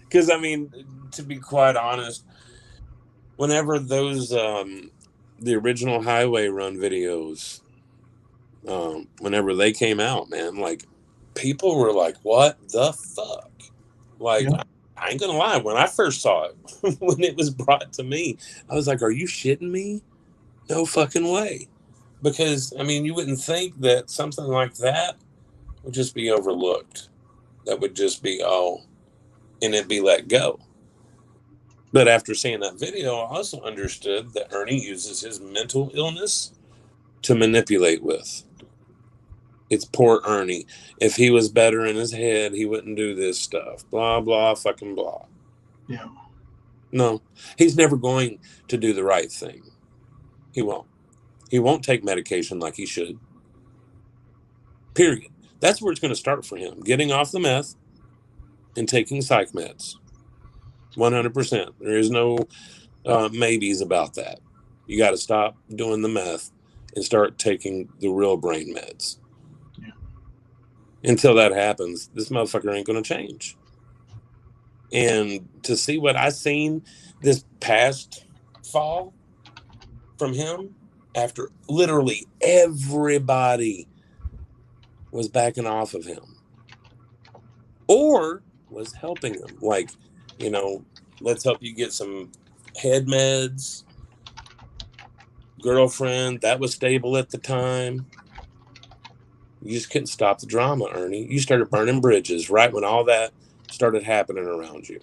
Because I mean, to be quite honest, whenever those the original Highway Run videos, whenever they came out, man, like people were like, "What the fuck?" Like, I ain't gonna lie. When I first saw it, when it was brought to me, I was like, "Are you shitting me? No fucking way!" Because I mean, you wouldn't think that something like that would just be overlooked. That would just be and it'd be let go. But after seeing that video, I also understood that Ernie uses his mental illness to manipulate with. It's poor Ernie. If he was better in his head, he wouldn't do this stuff. Blah, blah, fucking blah.
Yeah.
No, he's never going to do the right thing. He won't. He won't take medication like he should. Period. That's where it's going to start for him. Getting off the meth and taking psych meds. 100%. There is no maybes about that. You got to stop doing the meth and start taking the real brain meds.
Yeah.
Until that happens, this motherfucker ain't going to change. And to see what I seen this past fall from him, after literally everybody was backing off of him or was helping him, like, let's help you get some head meds, girlfriend that was stable at the time. You just couldn't stop the drama, Ernie. You started burning bridges right when all that started happening around you.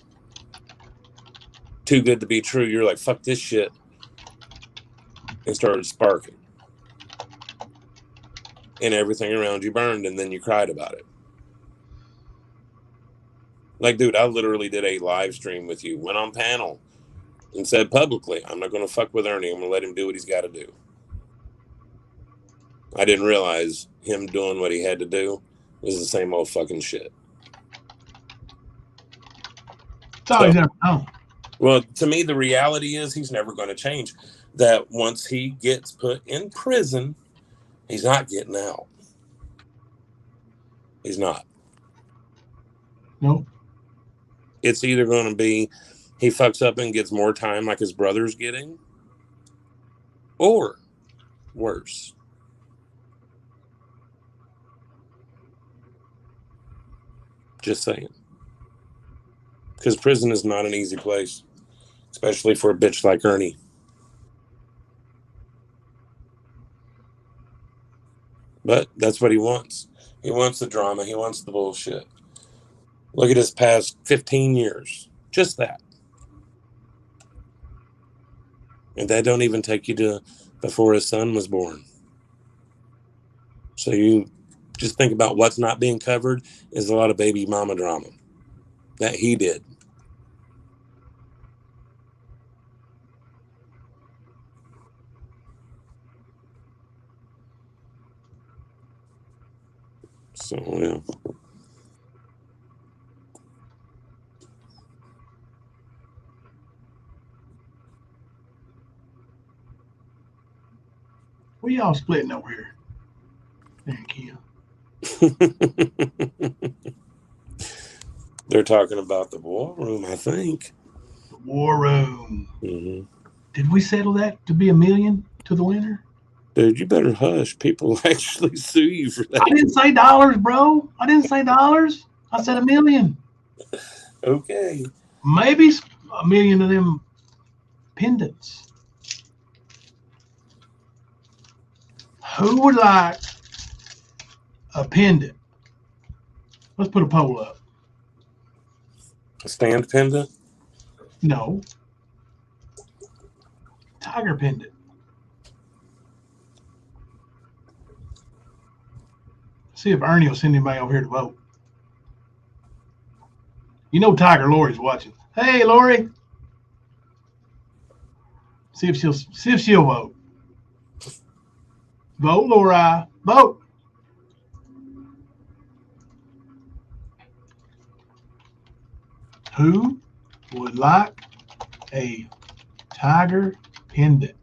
Too good to be true. You're like, fuck this shit. And started sparking. And everything around you burned, and then you cried about it. Like, dude, I literally did a live stream with you, went on panel, and said publicly, I'm not going to fuck with Ernie. I'm going to let him do what he's got to do. I didn't realize him doing what he had to do was the same old fucking shit.
It's always never known.
Well, to me, the reality is he's never going to change. That once he gets put in prison, he's not getting out. He's not.
Nope.
It's either going to be he fucks up and gets more time like his brother's getting, or worse. Just saying. Because prison is not an easy place, especially for a bitch like Ernie. But that's what he wants. He wants the drama. He wants the bullshit. Look at his past 15 years. Just that. And that don't even take you to before his son was born. So you just think about what's not being covered is a lot of baby mama drama that he did. So, yeah.
What y'all splitting over here? Thank you.
They're talking about the war room, I think.
The war room.
Mm-hmm.
Did we settle that to be $1 million to the winner?
Dude, you better hush. People actually sue you for that.
I didn't say dollars, bro. I didn't say dollars. I said $1 million.
Okay.
Maybe $1 million of them pendants. Who would like a pendant? Let's put a poll up.
A stand pendant?
No. Tiger pendant. See if Ernie will send anybody over here to vote. You know Tiger Lori's watching. Hey, Lori. See if she'll vote. Vote, Lori. Vote. Who would like a tiger pendant?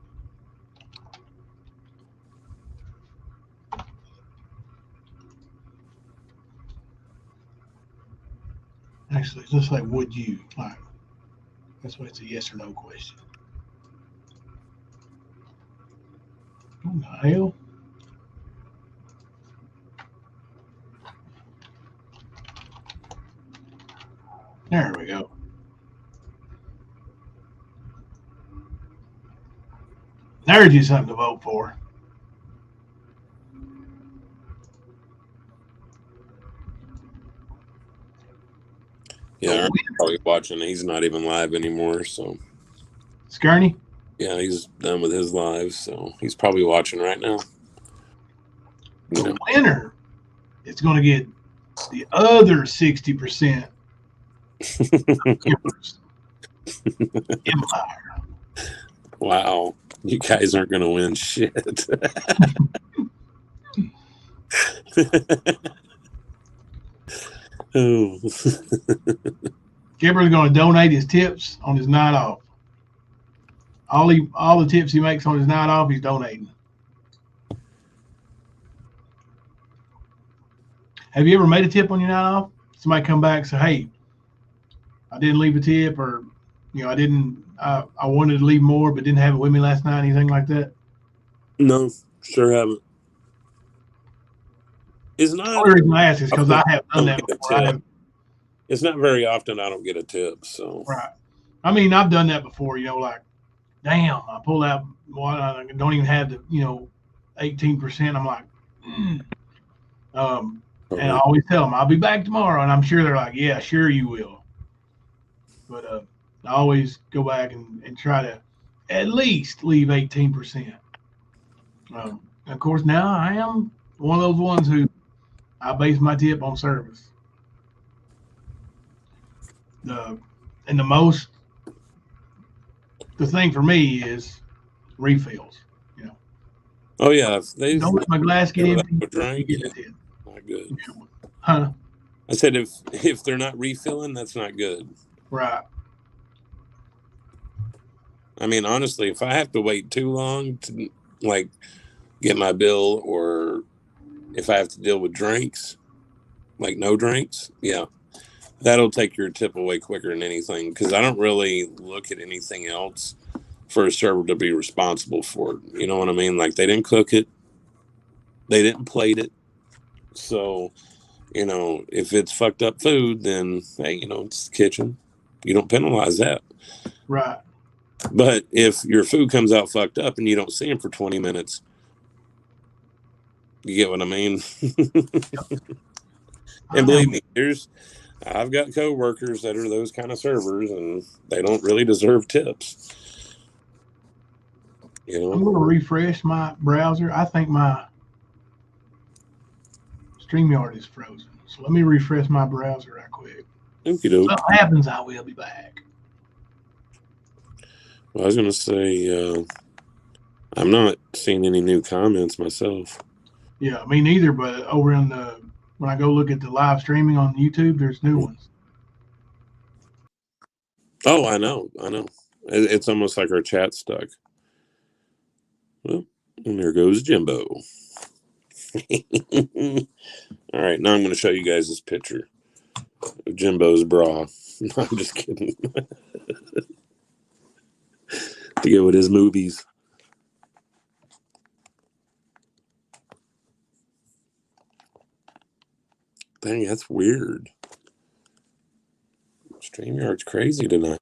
Actually, just like would you? All right. That's why it's a yes or no question. What the hell? There we go. There's you something to vote for.
Yeah, I'm probably watching. He's not even live anymore, so.
Skirney?
Yeah, he's done with his live, so he's probably watching right now.
The winner is going to get the other 60%. Empire.
Wow, you guys aren't going to win shit. Oh.
Gibber's going to donate his tips on his night off. All the tips he makes on his night off, he's donating. Have you ever made a tip on your night off? Somebody come back and say, "Hey, I didn't leave a tip," or I wanted to leave more but didn't have it with me last night, anything like that?
No, sure haven't. It's not.
The only reason I ask is because I have done that before.
It's not very often I don't get a tip. So
right. I mean, I've done that before. Like, damn, I pull out. I don't even have the 18%. I'm like, and I always tell them I'll be back tomorrow, and I'm sure they're like, yeah, sure you will. But I always go back and try to at least leave 18%. Of course, now I am one of those ones who I base my tip on service. The thing for me is refills.
Oh yeah, if they
don't let my glass get empty.
Drink, yeah, not good.
Huh?
I said if they're not refilling, that's not good.
Right.
I mean, honestly, if I have to wait too long to get my bill, or if I have to deal with drinks, like no drinks, yeah, that'll take your tip away quicker than anything, because I don't really look at anything else for a server to be responsible for it. You know what I mean? Like, they didn't cook it, they didn't plate it, so if it's fucked up food, then hey, it's the kitchen. You don't penalize that,
right?
But if your food comes out fucked up and you don't see them for 20 minutes, you get what I mean? And believe me, I've got coworkers that are those kind of servers, and they don't really deserve tips. You know,
I'm going to refresh my browser. I think my StreamYard is frozen. So let me refresh my browser right quick.
okie doke.
If something happens, I will be back.
Well, I was gonna say, I'm not seeing any new comments myself.
Yeah, me neither. But over in the when I go look at the live streaming on YouTube, there's new ones.
Oh, I know. It's almost like our chat stuck. Well, and there goes Jimbo. All right, now I'm going to show you guys this picture of Jimbo's bra. No, I'm just kidding. To go with his movies. Dang, that's weird. StreamYard's crazy tonight.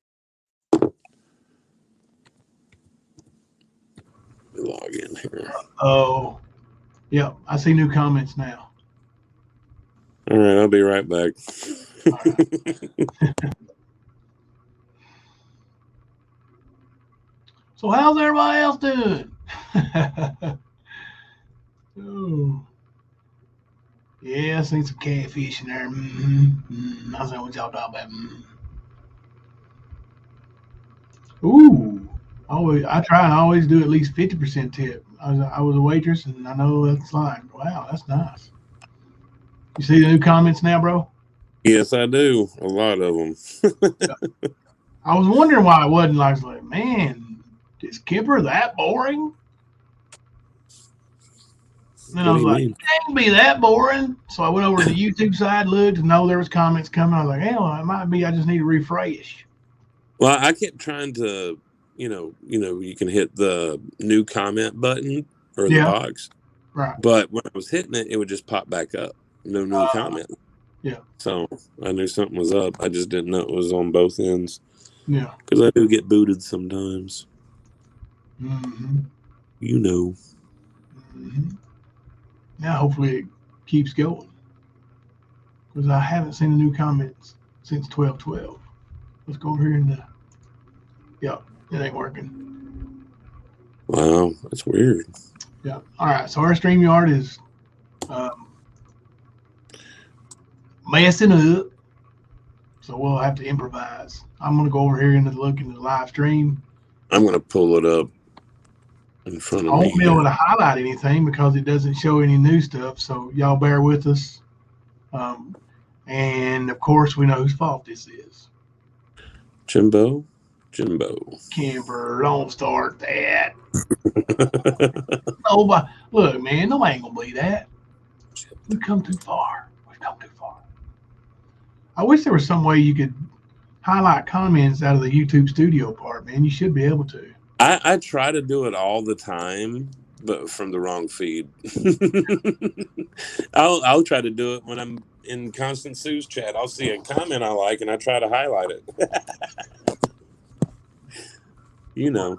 Log in here.
Oh, yeah, I see new comments now.
All right, I'll be right back.
All right. So how's everybody else doing? Oh, yeah, I seen some catfish in there. I see what y'all talking about. Ooh, I try and always do at least 50% tip. I was a waitress, and I know that's like, wow, that's nice. You see the new comments now, bro?
Yes, I do. A lot of them.
I was wondering why it wasn't like, man, is Kipper that boring? And then I
What
was
do you
like,
mean?
it can't be that boring. So I went over to the YouTube side, looked, and know there was comments coming. I was like, hell, it might be. I just need to refresh.
Well, I kept trying to, you can hit the new comment button or the
Yeah,
box,
right.
but when I was hitting it, it would just pop back up. No new comment.
Yeah,
So I knew something was up. I just didn't know it was on both ends
yeah.
because I do get booted sometimes.
Mm-hmm.
You know.
Mm-hmm. Now, hopefully, it keeps going because I haven't seen the new comments since 12/12. Let's go over here and yeah, it ain't working.
Wow, that's weird.
Yeah. All right. So our StreamYard is um, messing up. So we'll have to improvise. I'm gonna go over here and look into the live stream.
I'm going to pull it up in front
I
of me
won't be able
here.
to highlight anything because it doesn't show any new stuff. So y'all bear with us. And of course, we know whose fault this is.
Jimbo.
Kimber, don't start that. Nobody, look, man, nobody ain't gonna believe that. We've come too far. We've come too far. I wish there was some way you could highlight comments out of the YouTube studio part, man. You should be able to.
I try to do it all the time, but from the wrong feed. I'll try to do it when I'm in Constant Sue's chat. I'll see a comment I like and I try to highlight it. You know.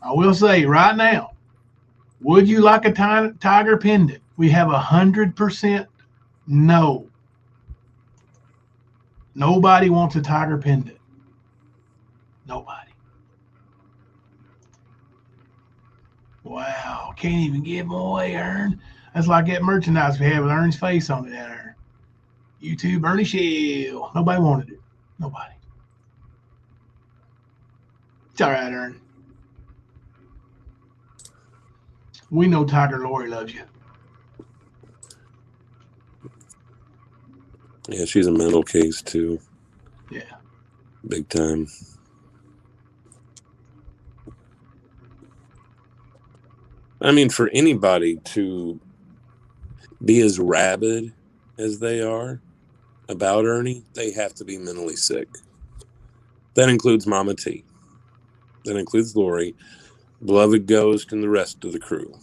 I will say right now, would you like a tiger pendant? We have 100% no. Nobody wants a tiger pendant. Nobody. Wow, can't even give them away, Ern. That's like that merchandise we have with Ern's face on it down there. YouTube Ernie Shell. Nobody wanted it. Nobody. It's all right, Ern. We know Tiger Lori loves you.
Yeah, she's a mental case too.
Yeah.
Big time. I mean, for anybody to be as rabid as they are about Ernie, they have to be mentally sick. That includes Mama T. That includes Lori, Beloved Ghost, and the rest of the crew.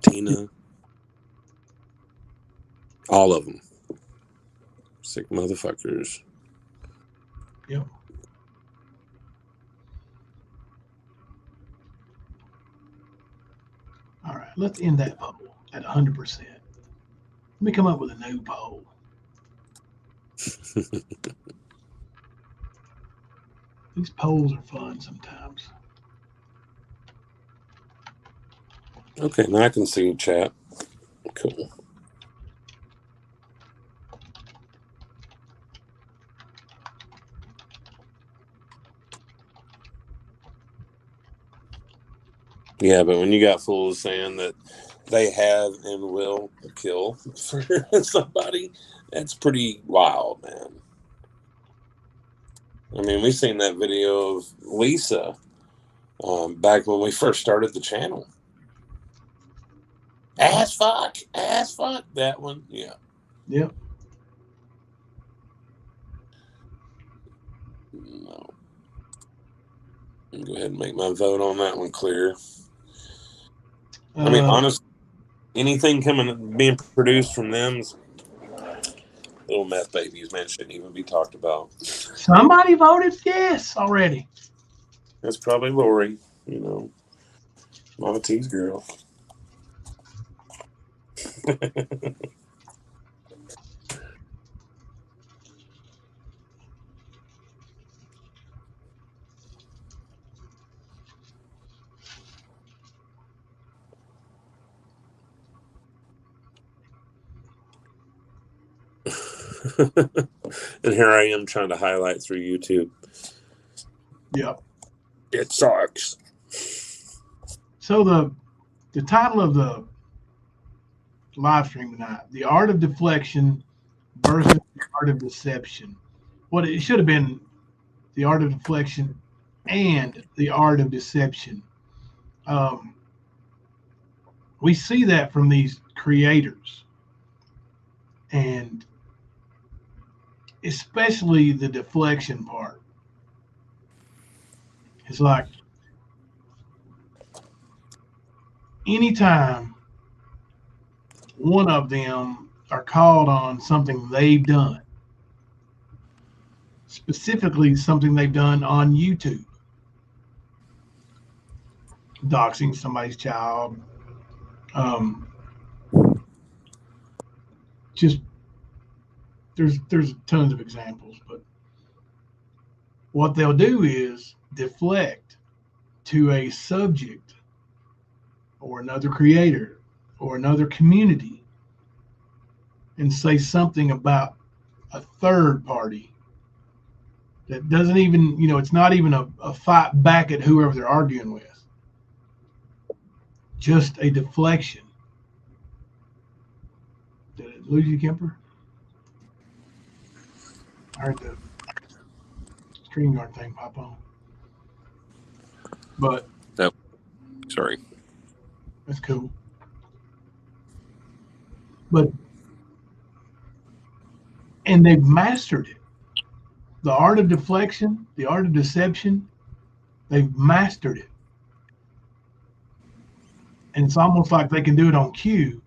Tina. All of them. Sick motherfuckers.
Yep. All right, let's end that poll at 100%. Let me come up with a new poll. These polls are fun sometimes.
Okay, now I can see chat. Cool. Yeah, but when you got fools saying that they have and will kill for somebody, that's pretty wild, man. I mean, we seen that video of Lisa back when we first started the channel. Ass fuck, that one. Yeah.
Yep.
No. Go ahead and make my vote on that one clear. I mean, honestly, anything being produced from them's little meth babies, man, shouldn't even be talked about.
Somebody voted yes already.
That's probably Lori, you know, Mama T's girl. And here I am trying to highlight through YouTube.
Yep.
It sucks.
So the title of the live stream tonight, The Art of Deflection versus the Art of Deception. What it should have been, The Art of Deflection and the Art of Deception. We see that from these creators, and especially the deflection part. It's like anytime one of them are called on something they've done, specifically something they've done on YouTube, doxing somebody's child, just there's tons of examples, but what they'll do is deflect to a subject or another creator or another community and say something about a third party that doesn't even, it's not even a fight back at whoever they're arguing with. Just a deflection. Did it lose you, Kemper? I heard the StreamYard thing pop on. But
Nope. Sorry.
that's cool. And they've mastered it. The art of deflection, the art of deception, they've mastered it. And it's almost like they can do it on cue,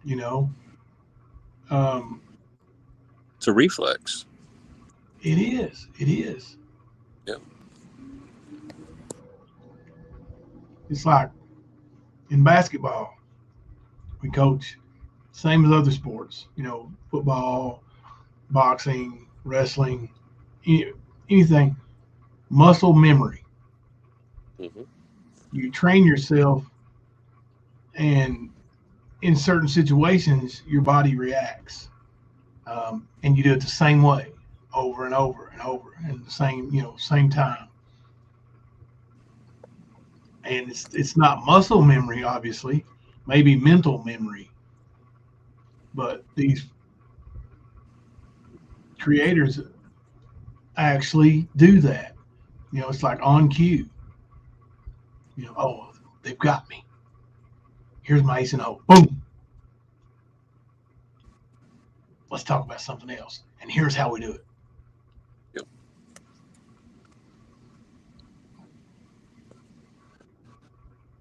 It's a reflex.
It is.
Yep.
It's like in basketball, we coach same as other sports, football, boxing, wrestling, anything, muscle memory.
Mm-hmm.
You train yourself, and in certain situations, your body reacts, and you do it the same way over and over and over, and the same time. And it's not muscle memory, obviously, maybe mental memory, but these creators actually do that. It's like on cue. Oh, they've got me. Here's my ace and O. Boom. Let's talk about something else. And here's how we do it.
Yep.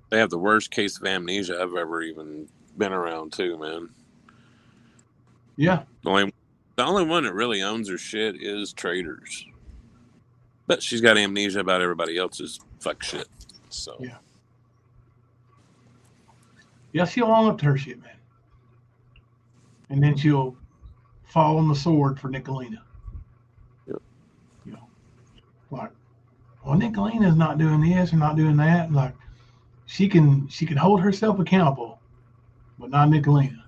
They have the worst case of amnesia I've ever even been around, too, man.
Yeah.
The only one that really owns her shit is Traders. But she's got amnesia about everybody else's fuck shit. So
yeah, she'll own up to her shit, man. And then she'll fall on the sword for Nicolina.
Yep.
Like, well, Nicolina's not doing this or not doing that. Like, she can hold herself accountable, but not Nicolina.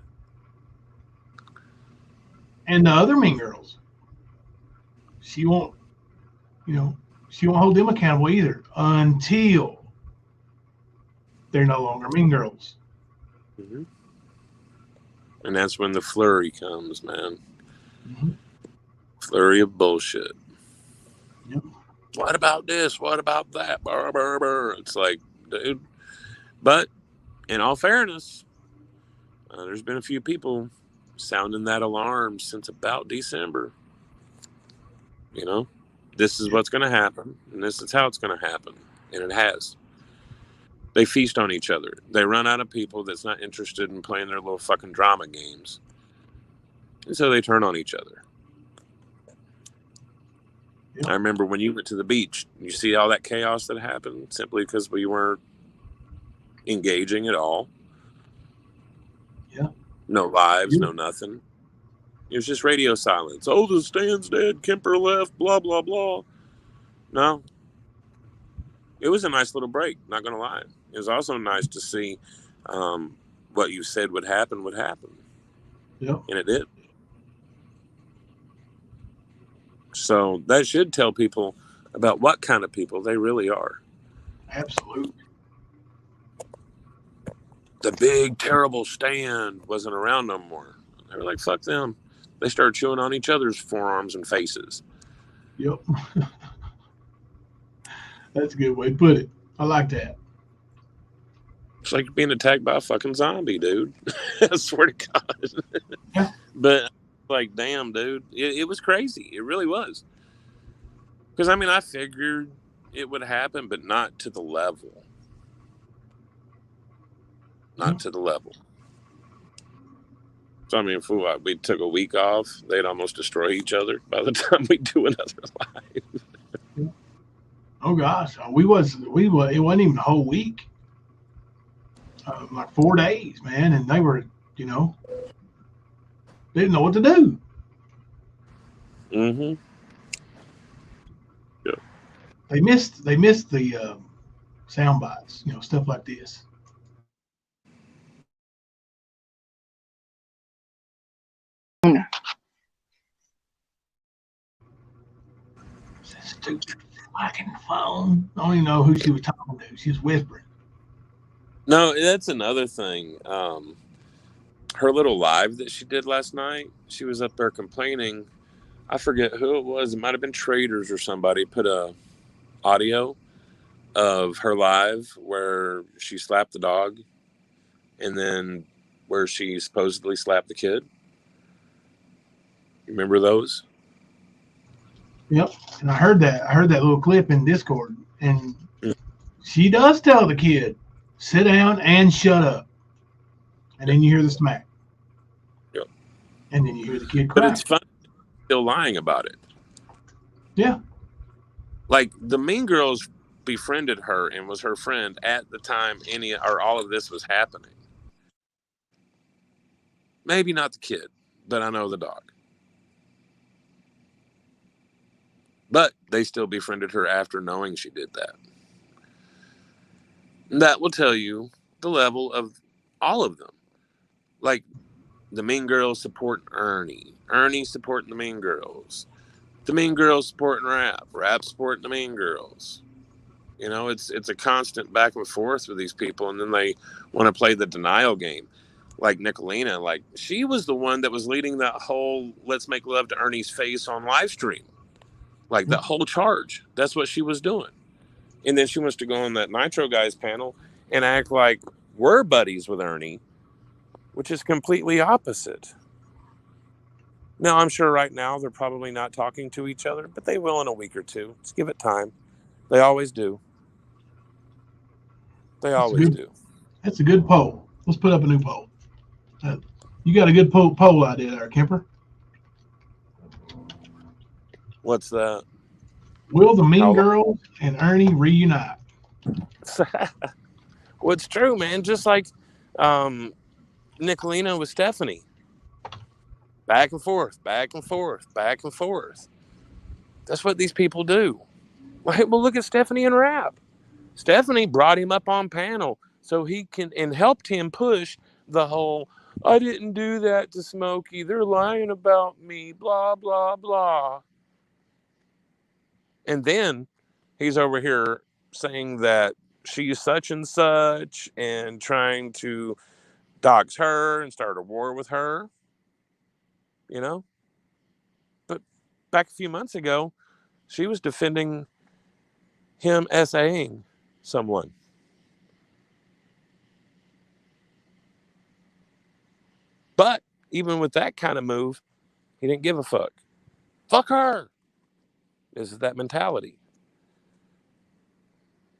And the other Mean Girls, she won't hold them accountable either until they're no longer Mean Girls.
Mm-hmm. And that's when the flurry comes, man.
Mm-hmm.
Flurry of bullshit.
Yep.
What about this? What about that? Burr, burr, burr. It's like, dude. But in all fairness, there's been a few people sounding that alarm since about December. You know, this is what's going to happen, and this is how it's going to happen, and it has. They feast on each other. They run out of people that's not interested in playing their little fucking drama games, and so they turn on each other.
Yep.
I remember when you went to the beach, you see all that chaos that happened simply because we weren't engaging at all.
Yeah.
No lives, no nothing. It was just radio silence. Oh, the stand's dead. Kemper left. Blah, blah, blah. No. It was a nice little break, not going to lie. It was also nice to see what you said would happen.
Yep.
And it did. So that should tell people about what kind of people they really are.
Absolutely.
The big, terrible stand wasn't around no more. They were like, fuck them. They started chewing on each other's forearms and faces.
Yep. That's a good way to put it. I like that.
It's like being attacked by a fucking zombie, dude. I swear to God.
Yeah.
But, like, damn, dude. It was crazy. It really was. Because, I mean, I figured it would happen, but not to the level. Not to the level. So, I mean, if we took a week off, they'd almost destroy each other by the time we do another live.
Oh gosh, it wasn't even a whole week. Like 4 days, man, and they were, didn't know what to do.
Mm-hmm. Yeah.
They missed the sound bites, stuff like this. Stupid fucking phone. I don't even know who she was talking to. She was whispering.
No, that's another thing. Her little live that she did last night, she was up there complaining. I forget who it was. It might have been Traders or somebody put a audio of her live where she slapped the dog and then where she supposedly slapped the kid. Remember those?
Yep. And I heard that little clip in Discord, and she does tell the kid, sit down and shut up. And then you hear the smack.
Yep.
And then you hear the kid cry.
But it's fun still lying about it.
Yeah.
Like the Mean Girls befriended her and was her friend at the time all of this was happening. Maybe not the kid, but I know the dog. But they still befriended her after knowing she did that. And that will tell you the level of all of them. Like the Mean Girls supporting Ernie. Ernie supporting the Mean Girls. The Mean Girls supporting Rap. Rap supporting the Mean Girls. It's a constant back and forth with these people. And then they want to play the denial game. Like Nicolina. Like she was the one that was leading that whole let's make love to Ernie's face on live stream. Like that whole charge. That's what she was doing. And then she wants to go on that Nitro Guys panel and act like we're buddies with Ernie, which is completely opposite. Now, I'm sure right now they're probably not talking to each other, but they will in a week or two. Just give it time. They always do. They always do.
That's a good poll. Let's put up a new poll. You got a good poll idea there, Kemper.
What's that?
Will the Mean Girls and Ernie reunite?
Well, it's true, man. Just like Nicolina with Stephanie. Back and forth, back and forth, back and forth. That's what these people do. Well, look at Stephanie and Rap. Stephanie brought him up on panel so he can, and helped him push the whole, I didn't do that to Smokey, they're lying about me, blah, blah, blah. And then he's over here saying that she's such and such and trying to dox her and start a war with her, you know? But back a few months ago, she was defending him SAing someone. But even with that kind of move, he didn't give a fuck. Fuck her. This is that mentality.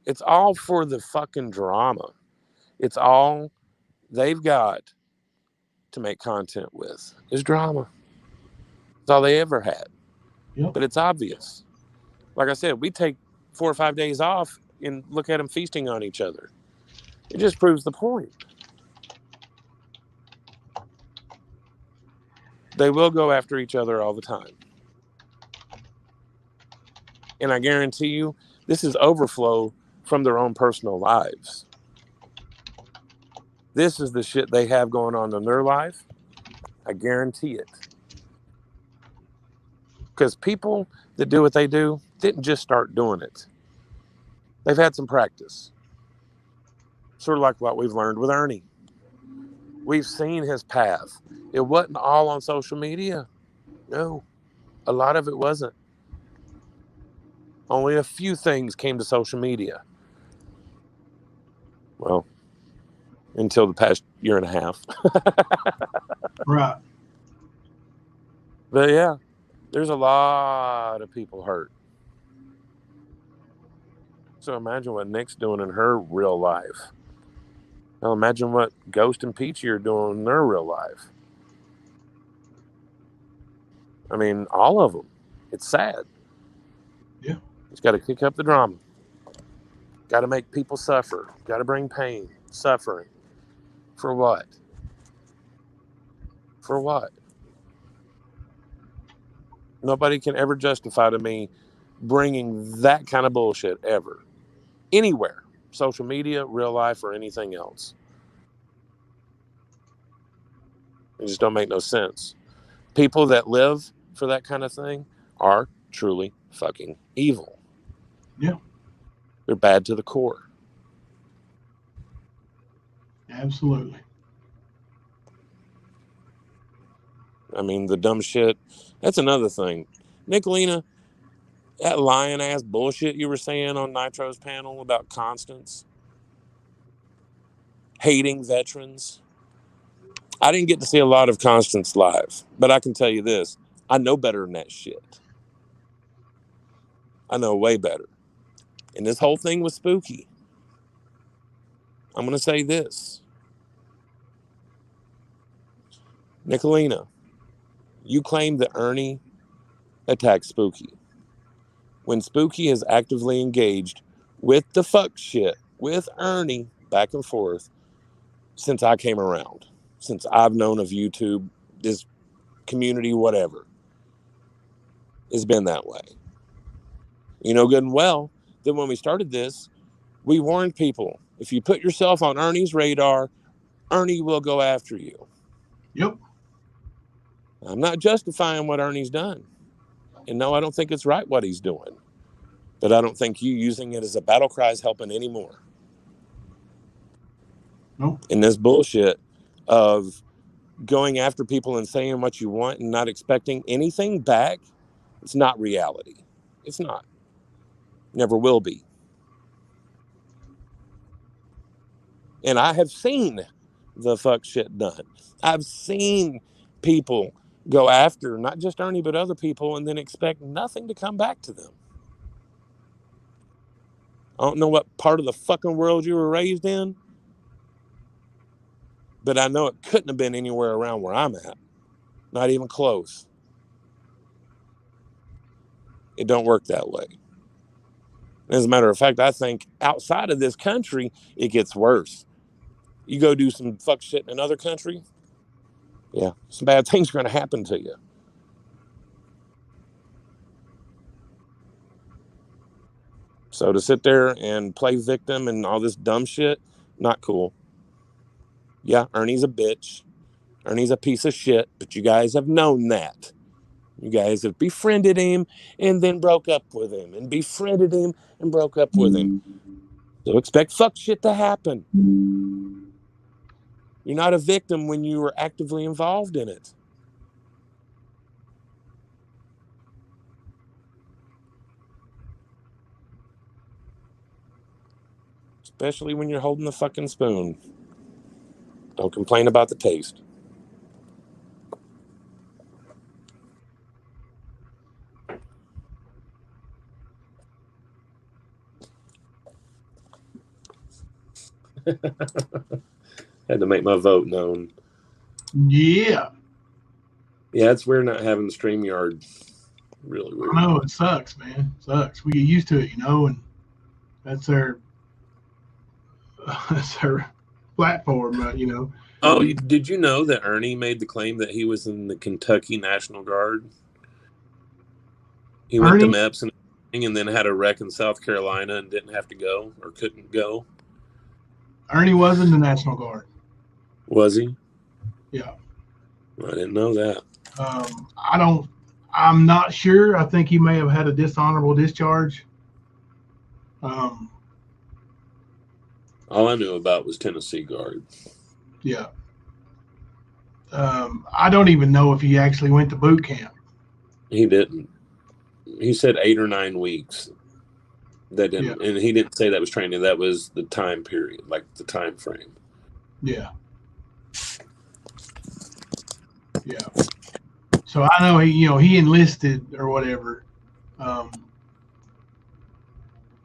It's all for the fucking drama. It's all they've got to make content with is drama. That's all they ever had.
Yep.
But it's obvious. Like I said, we take 4 or 5 days off and look at them feasting on each other. It just proves the point. They will go after each other all the time. And I guarantee you, this is overflow from their own personal lives. This is the shit they have going on in their life. I guarantee it. Because people that do what they do didn't just start doing it. They've had some practice. Sort of like what we've learned with Ernie. We've seen his path. It wasn't all on social media. No, a lot of it wasn't. Only a few things came to social media. Well, until the past year and a half.
Right.
But yeah, there's a lot of people hurt. So imagine what Nick's doing in her real life. Now imagine what Ghost and Peachy are doing in their real life. I mean, all of them. It's sad.
Yeah.
It's got to kick up the drama. Got to make people suffer. Got to bring pain, suffering. For what? For what? Nobody can ever justify to me bringing that kind of bullshit ever. Anywhere. Social media, real life, or anything else. It just don't make no sense. People that live for that kind of thing are truly fucking evil.
Yeah.
They're bad to the core.
Absolutely.
I mean, the dumb shit. That's another thing. Nicolina, that lying ass bullshit you were saying on Nitro's panel about Constance hating veterans. I didn't get to see a lot of Constance live, but I can tell you this. I know better than that shit. I know way better. And this whole thing was spooky. I'm going to say this. Nicolina, you claim that Ernie attacked Spooky. When Spooky is actively engaged with the fuck shit with Ernie back and forth since I came around, since I've known of YouTube, this community, whatever, it's been that way. You know good and well that when we started this, we warned people, if you put yourself on Ernie's radar, Ernie will go after you.
Yep.
I'm not justifying what Ernie's done. And no, I don't think it's right what he's doing. But I don't think you using it as a battle cry is helping anymore.
Nope.
In this bullshit of going after people and saying what you want and not expecting anything back, it's not reality. It's not. Never will be. And I have seen the fuck shit done. I've seen people go after not just Ernie, but other people and then expect nothing to come back to them. I don't know what part of the fucking world you were raised in, but I know it couldn't have been anywhere around where I'm at. Not even close. It don't work that way. As a matter of fact, I think outside of this country, it gets worse. You go do some fuck shit in another country, yeah, some bad things are going to happen to you. So to sit there and play victim and all this dumb shit, Not cool. Yeah, Ernie's a bitch. Ernie's a piece of shit, but you guys have known that. You guys have befriended him and then broke up with him, and befriended him and broke up with him. So expect fuck shit to happen. You're not a victim when you were actively involved in it. Especially when you're holding the fucking spoon. Don't complain about the taste. Had to make my vote known.
Yeah.
Yeah, it's weird not having the StreamYard. Really weird.
I know, it sucks, man. It sucks. We get used to it, and that's their platform,
Oh, did you know that Ernie made the claim that he was in the Kentucky National Guard? He went to
Ernie?
MEPS and then had a wreck in South Carolina and didn't have to go or couldn't go.
Ernie was in the National Guard.
Was he?
Yeah.
I didn't know that.
I'm not sure. I think he may have had a dishonorable discharge.
All I knew about was Tennessee Guard.
Yeah. I don't even know if he actually went to boot camp.
He didn't. He said 8 or 9 weeks. That didn't, and he didn't say that was training. That was the time period, like the time frame.
Yeah. Yeah. So I know he enlisted or whatever.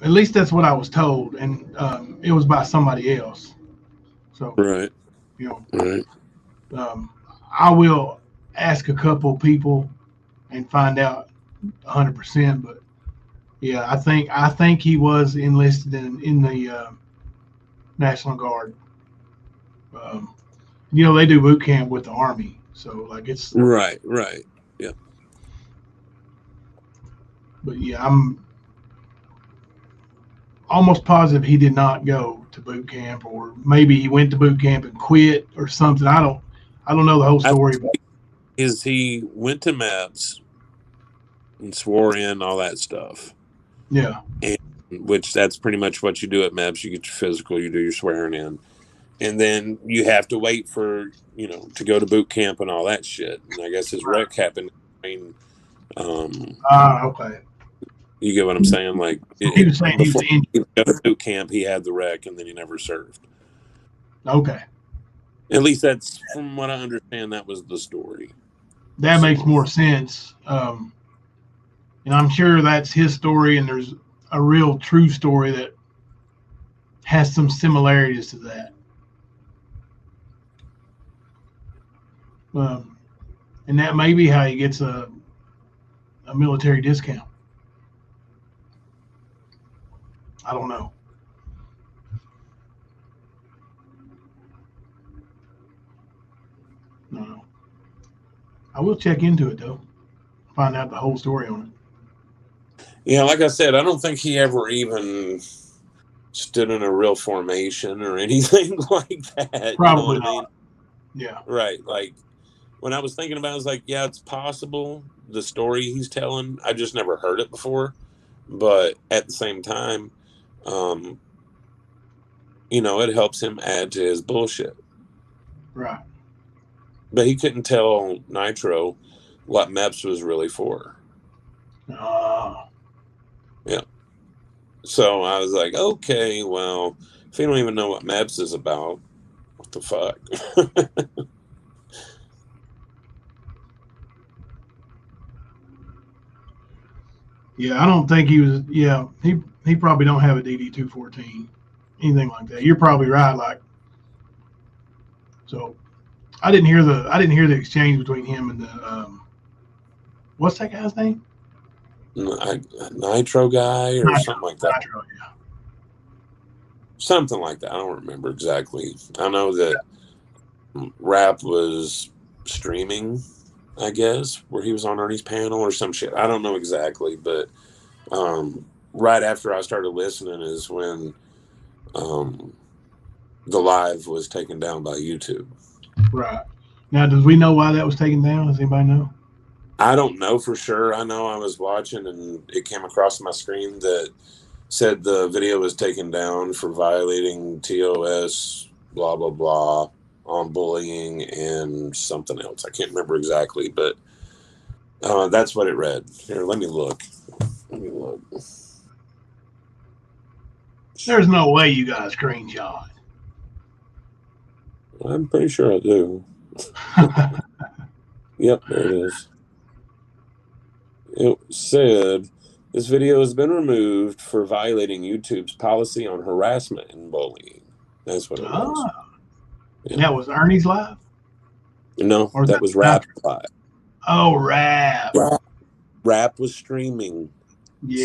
At least that's what I was told, and it was by somebody else. So
right. Right.
I will ask a couple people and find out 100%. But yeah, I think he was enlisted in the National Guard. They do boot camp with the Army, so like it's
right. Yeah.
But yeah, I'm almost positive he did not go to boot camp, or maybe he went to boot camp and quit or something. I don't know the whole story.
Is he went to MEPS and swore in all that stuff?
Yeah.
And, which that's pretty much what you do at MEPS. You get your physical, you do your swearing in, and then you have to wait for to go to boot camp and all that shit. And I guess his wreck happened.
Okay.
You get what I'm saying? Like
he was saying
before
he was
he went to boot camp, he had the wreck, and then he never served.
Okay.
At least that's from what I understand. That was the story.
That makes more sense. And I'm sure that's his story, and there's a real true story that has some similarities to that. And that may be how he gets a military discount. I don't know. No. I will check into it though. Find out the whole story on it.
Yeah, like I said, I don't think he ever even stood in a real formation or anything like that.
Probably not.
I mean?
Yeah.
Right. Like when I was thinking about it, I was like, yeah, it's possible. The story he's telling, I just never heard it before. But at the same time, it helps him add to his bullshit.
Right.
But he couldn't tell Nitro what MEPS was really for. Yeah. So I was like, okay, well, if you don't even know what MEPS is about, what the fuck?
Yeah, I don't think he was. Yeah, he probably don't have a DD-214, anything like that. You're probably right. Like, so I didn't hear the exchange between him and the what's that guy's name?
Nitro guy or something like that.
Nitro, yeah.
Something like that. I don't remember exactly. I know that Rap was streaming, I guess, where he was on Ernie's panel or some shit. I don't know exactly, but right after I started listening is when the live was taken down by YouTube.
Right. Now, does we know why that was taken down? Does anybody know?
I don't know for sure. I know I was watching and it came across my screen that said the video was taken down for violating TOS, blah, blah, blah, on bullying and something else. I can't remember exactly, but that's what it read. Here, let me look.
There's no way you got a screenshot.
I'm pretty sure I do. Yep, there it is. It said, this video has been removed for violating YouTube's policy on harassment and bullying. That's what it was.
Yeah. That was Ernie's live?
No,
or
that was Rap Live.
Oh, Rap.
Rap was streaming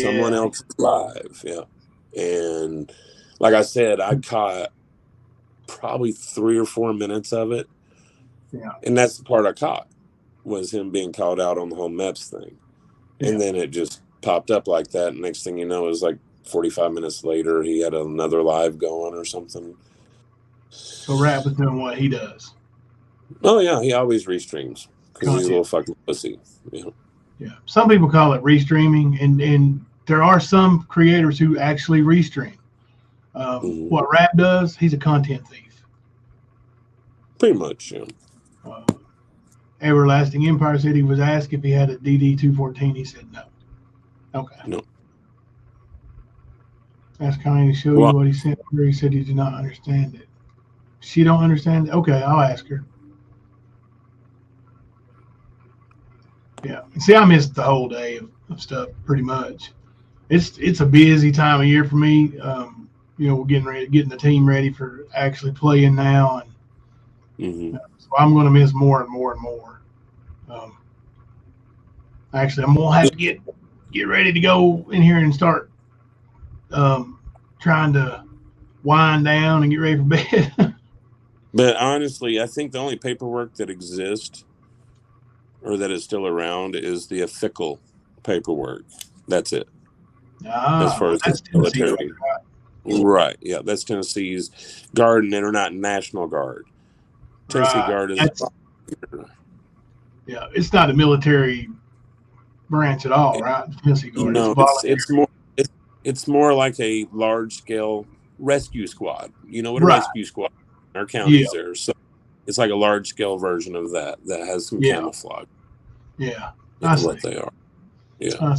someone else's live. Yeah. And like I said, I caught probably 3 or 4 minutes of it.
Yeah.
And that's the part I caught, was him being called out on the whole MEPS thing. And then it just popped up like that. And next thing you know, it was like 45 minutes later, he had another live going or something.
So Rap was doing what he does.
Oh, yeah. He always restreams because he's a little fucking pussy. Yeah.
Yeah. Some people call it restreaming, and there are some creators who actually restream. What Rap does, he's a content thief.
Pretty much, yeah.
Everlasting Empire said he was asked if he had a DD214. He said no. Okay.
No.
Asked Connie to show you what he sent her. He said he did not understand it. She don't understand it? Okay, I'll ask her. Yeah. See, I missed the whole day of stuff pretty much. It's a busy time of year for me. We're getting the team ready for actually playing now, and so I'm going to miss more and more and more. Actually, I'm gonna have to get ready to go in here and start trying to wind down and get ready for bed.
But honestly, I think the only paperwork that exists or that is still around is the official paperwork. That's it. As far as the military. Right. Yeah, that's Tennessee's Guard, and they're not National Guard. Tennessee Guard is.
Yeah, it's not a military branch at all, right? Tennessee Guard.
No, it's more like a large scale rescue squad. You know what a rescue squad in our counties there. So it's like a large scale version of that has some camouflage.
Yeah.
That's what they are. Yeah.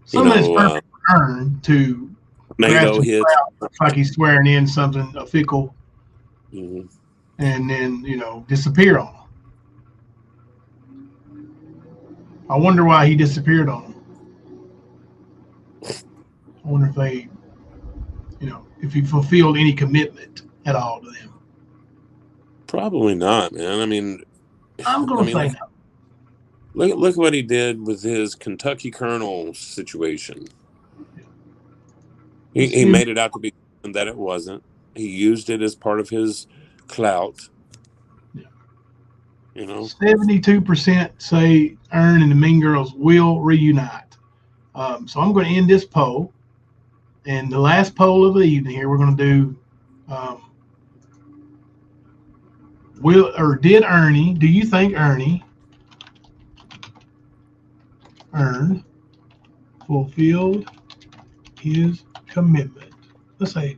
Some of it's perfect turn to
NATO hits
like he's swearing in something official, and then disappear on him. I wonder why he disappeared on them. I wonder if they, if he fulfilled any commitment at all to them.
Probably not, man. I mean,
I'm going to say no.
Look what he did with his Kentucky Colonel situation. He made it out to be that it wasn't. He used it as part of his clout.
72% say Ern and the Mean Girls will reunite. So I'm going to end this poll. And the last poll of the evening here, we're going to do do you think Ern fulfilled his commitment? Let's say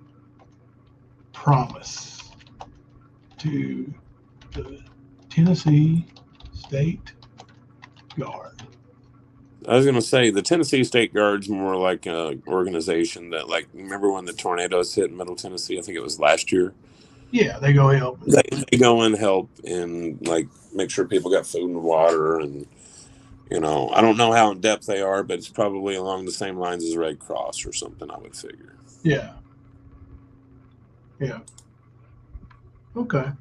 promise to the Tennessee State Guard.
I was going to say the Tennessee State Guard's more like an organization that, remember when the tornadoes hit Middle Tennessee? I think it was last year.
Yeah, they go help.
They go and help and make sure people got food and water, and I don't know how in depth they are, but it's probably along the same lines as Red Cross or something, I would figure.
Yeah. Yeah. Okay.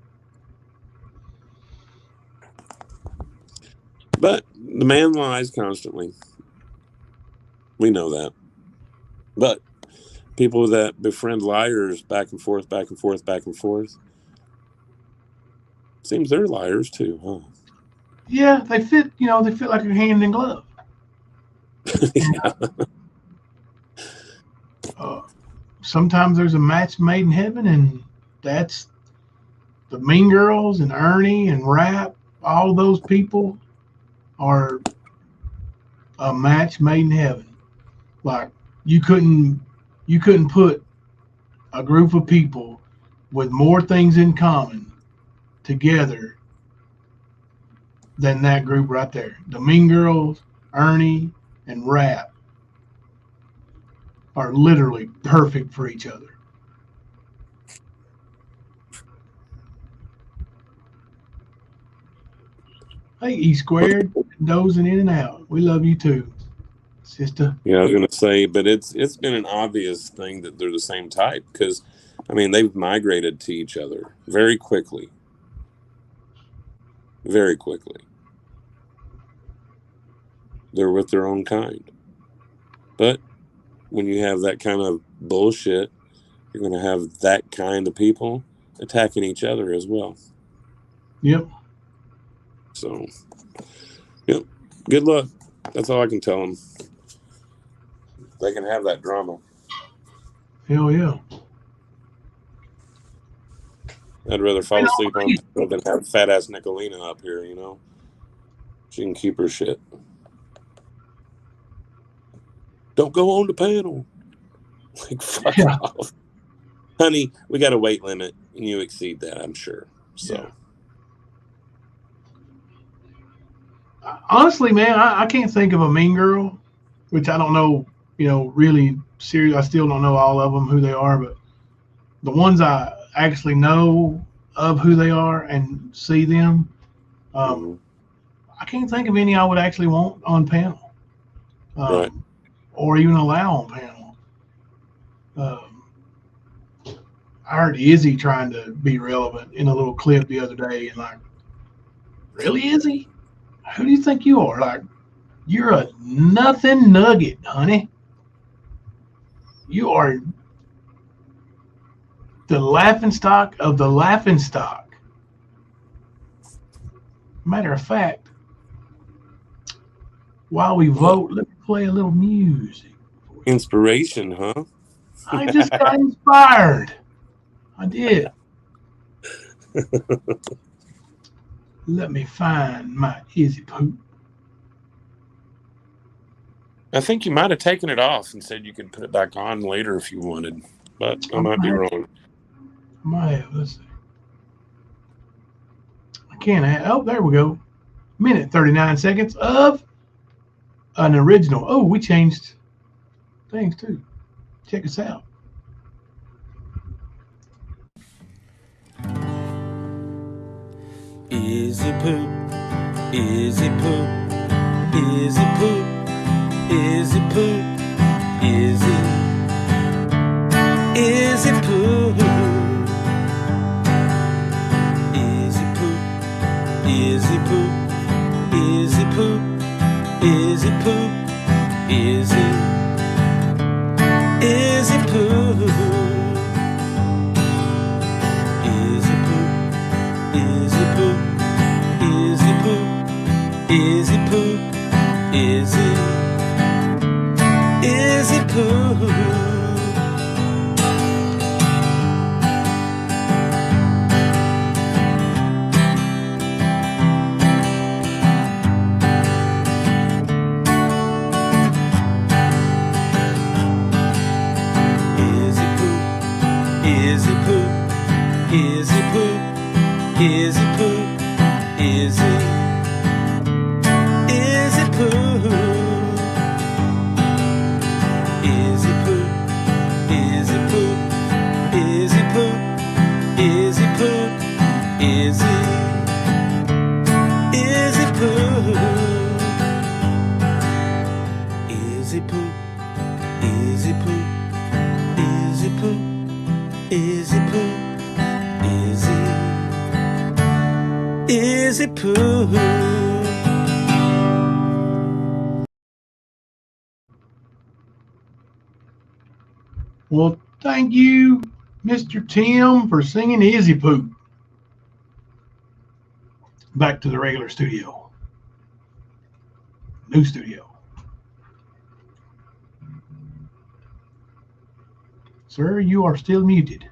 But the man lies constantly. We know that. But people that befriend liars back and forth, back and forth, back and forth, seems they're liars too, huh?
Yeah, they fit like a hand in glove. sometimes there's a match made in heaven, and that's the Mean Girls and Ernie and Rap. All those people are a match made in heaven. Like you couldn't put a group of people with more things in common together than that group right there. The Mean Girls, Ernie, and Rap are literally perfect for each other. Hey, E Squared, dozing in and out. We love you too, sister.
Yeah, I was gonna say, but it's been an obvious thing that they're the same type because, I mean, they've migrated to each other very quickly. Very quickly. They're with their own kind. But when you have that kind of bullshit, you're going to have that kind of people attacking each other as well.
Yep.
So, yep. Good luck. That's all I can tell them. They can have that drama.
Hell yeah.
I'd rather fall asleep on people than have fat ass Nicolina up here, you know? She can keep her shit. Don't go on the panel. Like, fuck off. Honey, we got a weight limit, and you exceed that, I'm sure. So,
honestly, man, I can't think of a Mean Girl, which I don't know, really serious. I still don't know all of them, who they are, but the ones I actually know of who they are and see them, I can't think of any I would actually want on panel,
right.
or even allow on panel. I heard Izzy trying to be relevant in a little clip the other day, and like, really, Izzy? Who do you think you are? Like, you're a nothing nugget, honey. You are the laughingstock of the laughingstock. Matter of fact, while we vote, let me play a little music.
Inspiration, huh?
I just got inspired. I did. Let me find my Izzy poop.
I think you might have taken it off and said you could put it back on later if you wanted, but I might be wrong.
I might have. Let's see. I can't have. Oh, there we go. Minute 39 seconds of an original. Oh, we changed things too. Check us out.
Izzy poop, Izzy poop, Izzy poop, Izzy poop, Izzy, Izzy poop, Izzy poop, Izzy poop, Izzy poop, Izzy poop, Izzy, Izzy poop, Izzy poop, Izzy poop, Izzy poop, Izzy poop, Izzy, Izzy poop. Izzy poop, Izzy poop, Izzy poop, Izzy, Izzy poop, Izzy poop, Izzy poop, Izzy poop, Izzy poop, Izzy, Izzy poop, Izzy poop, Izzy poop, Izzy poop, Izzy poop, Izzy, Izzy poop.
Well, thank you, Mr. Tim, for singing Izzy Poop. Back to the regular studio. New studio. Sir, you are still muted.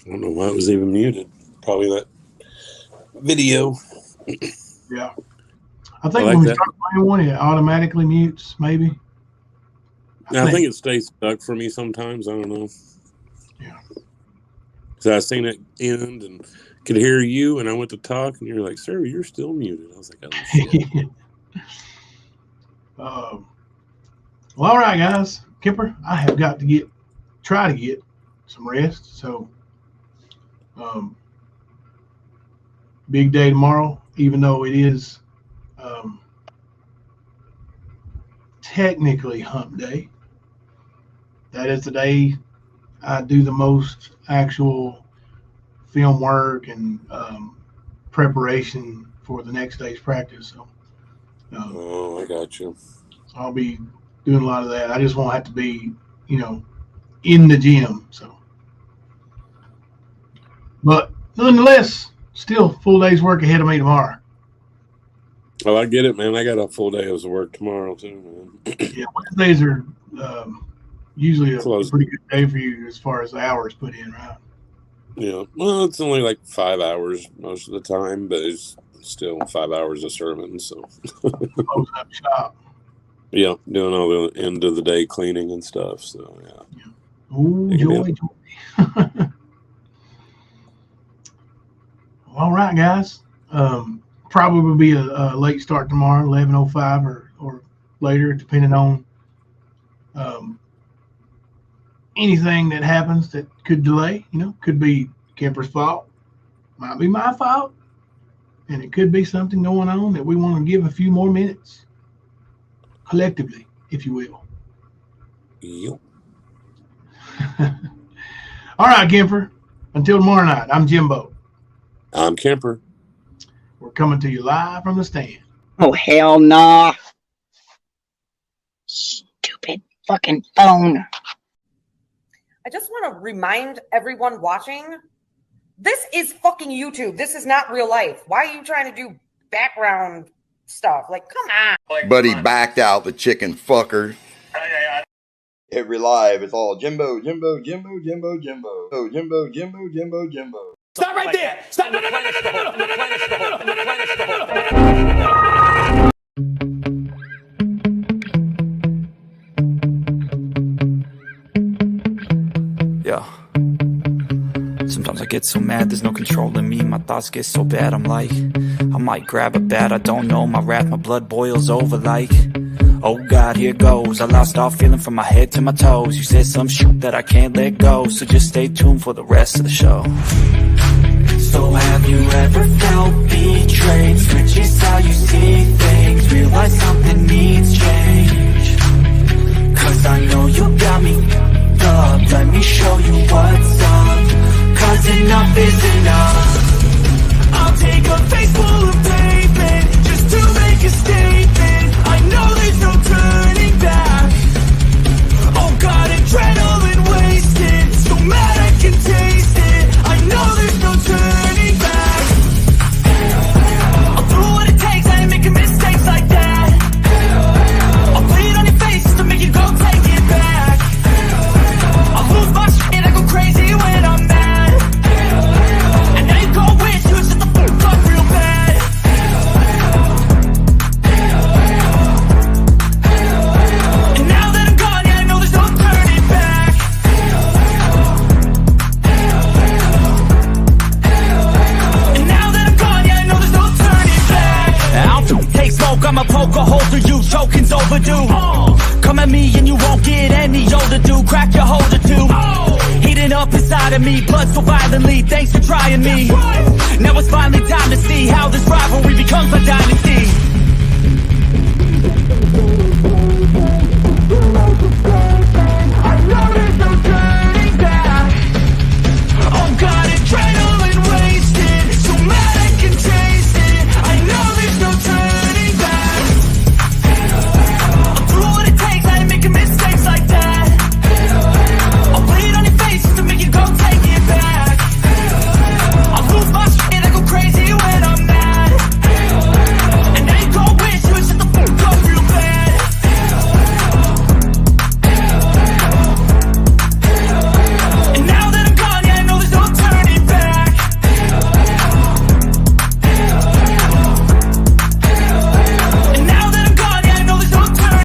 I don't know why it was even muted. Probably that video.
Yeah. I think
like
when we
that.
start playing one, it automatically mutes, maybe.
I think it stays stuck for me sometimes. I don't know.
Yeah.
Because I seen it end and could hear you, and I went to talk, and you're like, "Sir, you're still muted." I was like, "Oh shit."
Well, all right, guys. Kipper, I have got to try to get some rest. So, big day tomorrow, even though it is technically hump day. That is the day I do the most actual film work and preparation for the next day's practice. So,
Oh, I got you.
so I'll be doing a lot of that. I just won't have to be, in the gym. So, but nonetheless, still full day's work ahead of me tomorrow.
Oh, I get it, man. I got a full day of work tomorrow too, man.
Yeah, Wednesdays are usually a
Close.
pretty good day for you as far as hours put in, right?
Yeah. Well, it's only like 5 hours most of the time, but it's still 5 hours of sermon. So.
Closing up shop.
Yeah, doing all the end of the day cleaning and stuff. So yeah.
Oh, joy. All right, guys. Probably will be a late start tomorrow, 11:05 or later, depending on anything that happens that could delay. Could be Kemper's fault, might be my fault, and it could be something going on that we want to give a few more minutes collectively, if you will.
Yep.
All right, Kemper. Until tomorrow night, I'm Jimbo.
I'm Kemper.
We're coming to you live from the stand.
Oh, hell nah. Stupid fucking phone.
I just want to remind everyone watching, this is fucking YouTube. This is not real life. Why are you trying to do background stuff? Like, come on.
But he backed out, the chicken fucker. Every live, it's all Jimbo, Jimbo, Jimbo, Jimbo, Jimbo. Oh, Jimbo, Jimbo, Jimbo, Jimbo.
Stop right there! Stop! No, no, no, no, no, no, no,
Yeah. Sometimes I get so mad, there's no controlling me. My thoughts get so bad, I'm like, I might grab a bat, I don't know. My wrath, my blood boils over like, oh God, here goes. I lost all feeling from my head to my toes. You said some shit that I can't let go, so just stay tuned for the rest of the show. So have you ever felt betrayed? Switches how you see things, realize something needs change. Cause I know you got me up, let me show you what's up. Cause enough is enough. I'll take a face full of pavement just to make a statement. I know there's no turning back. Oh God, adrenaline wasted, so mad I can taste it. I know there's no turning back. I'll do what it takes, I ain't making mistakes like that. I'll play it on your face just to make you go take it back. I'll lose my shit, I go crazy when I'm mad. And now you go wish you shut the fuck up real bad. And now that I'm gone, yeah, I know there's no turning back. And now that I'm gone, yeah, I know there's no turning back. I'll take smoke, I'ma poke a hole through you, choking's overdue. Come at me and you won't get any older, dude. Crack your holder too. Heating up inside of me, blood so violently. Thanks for trying me. Now it's finally time to see how this rivalry becomes a dynasty.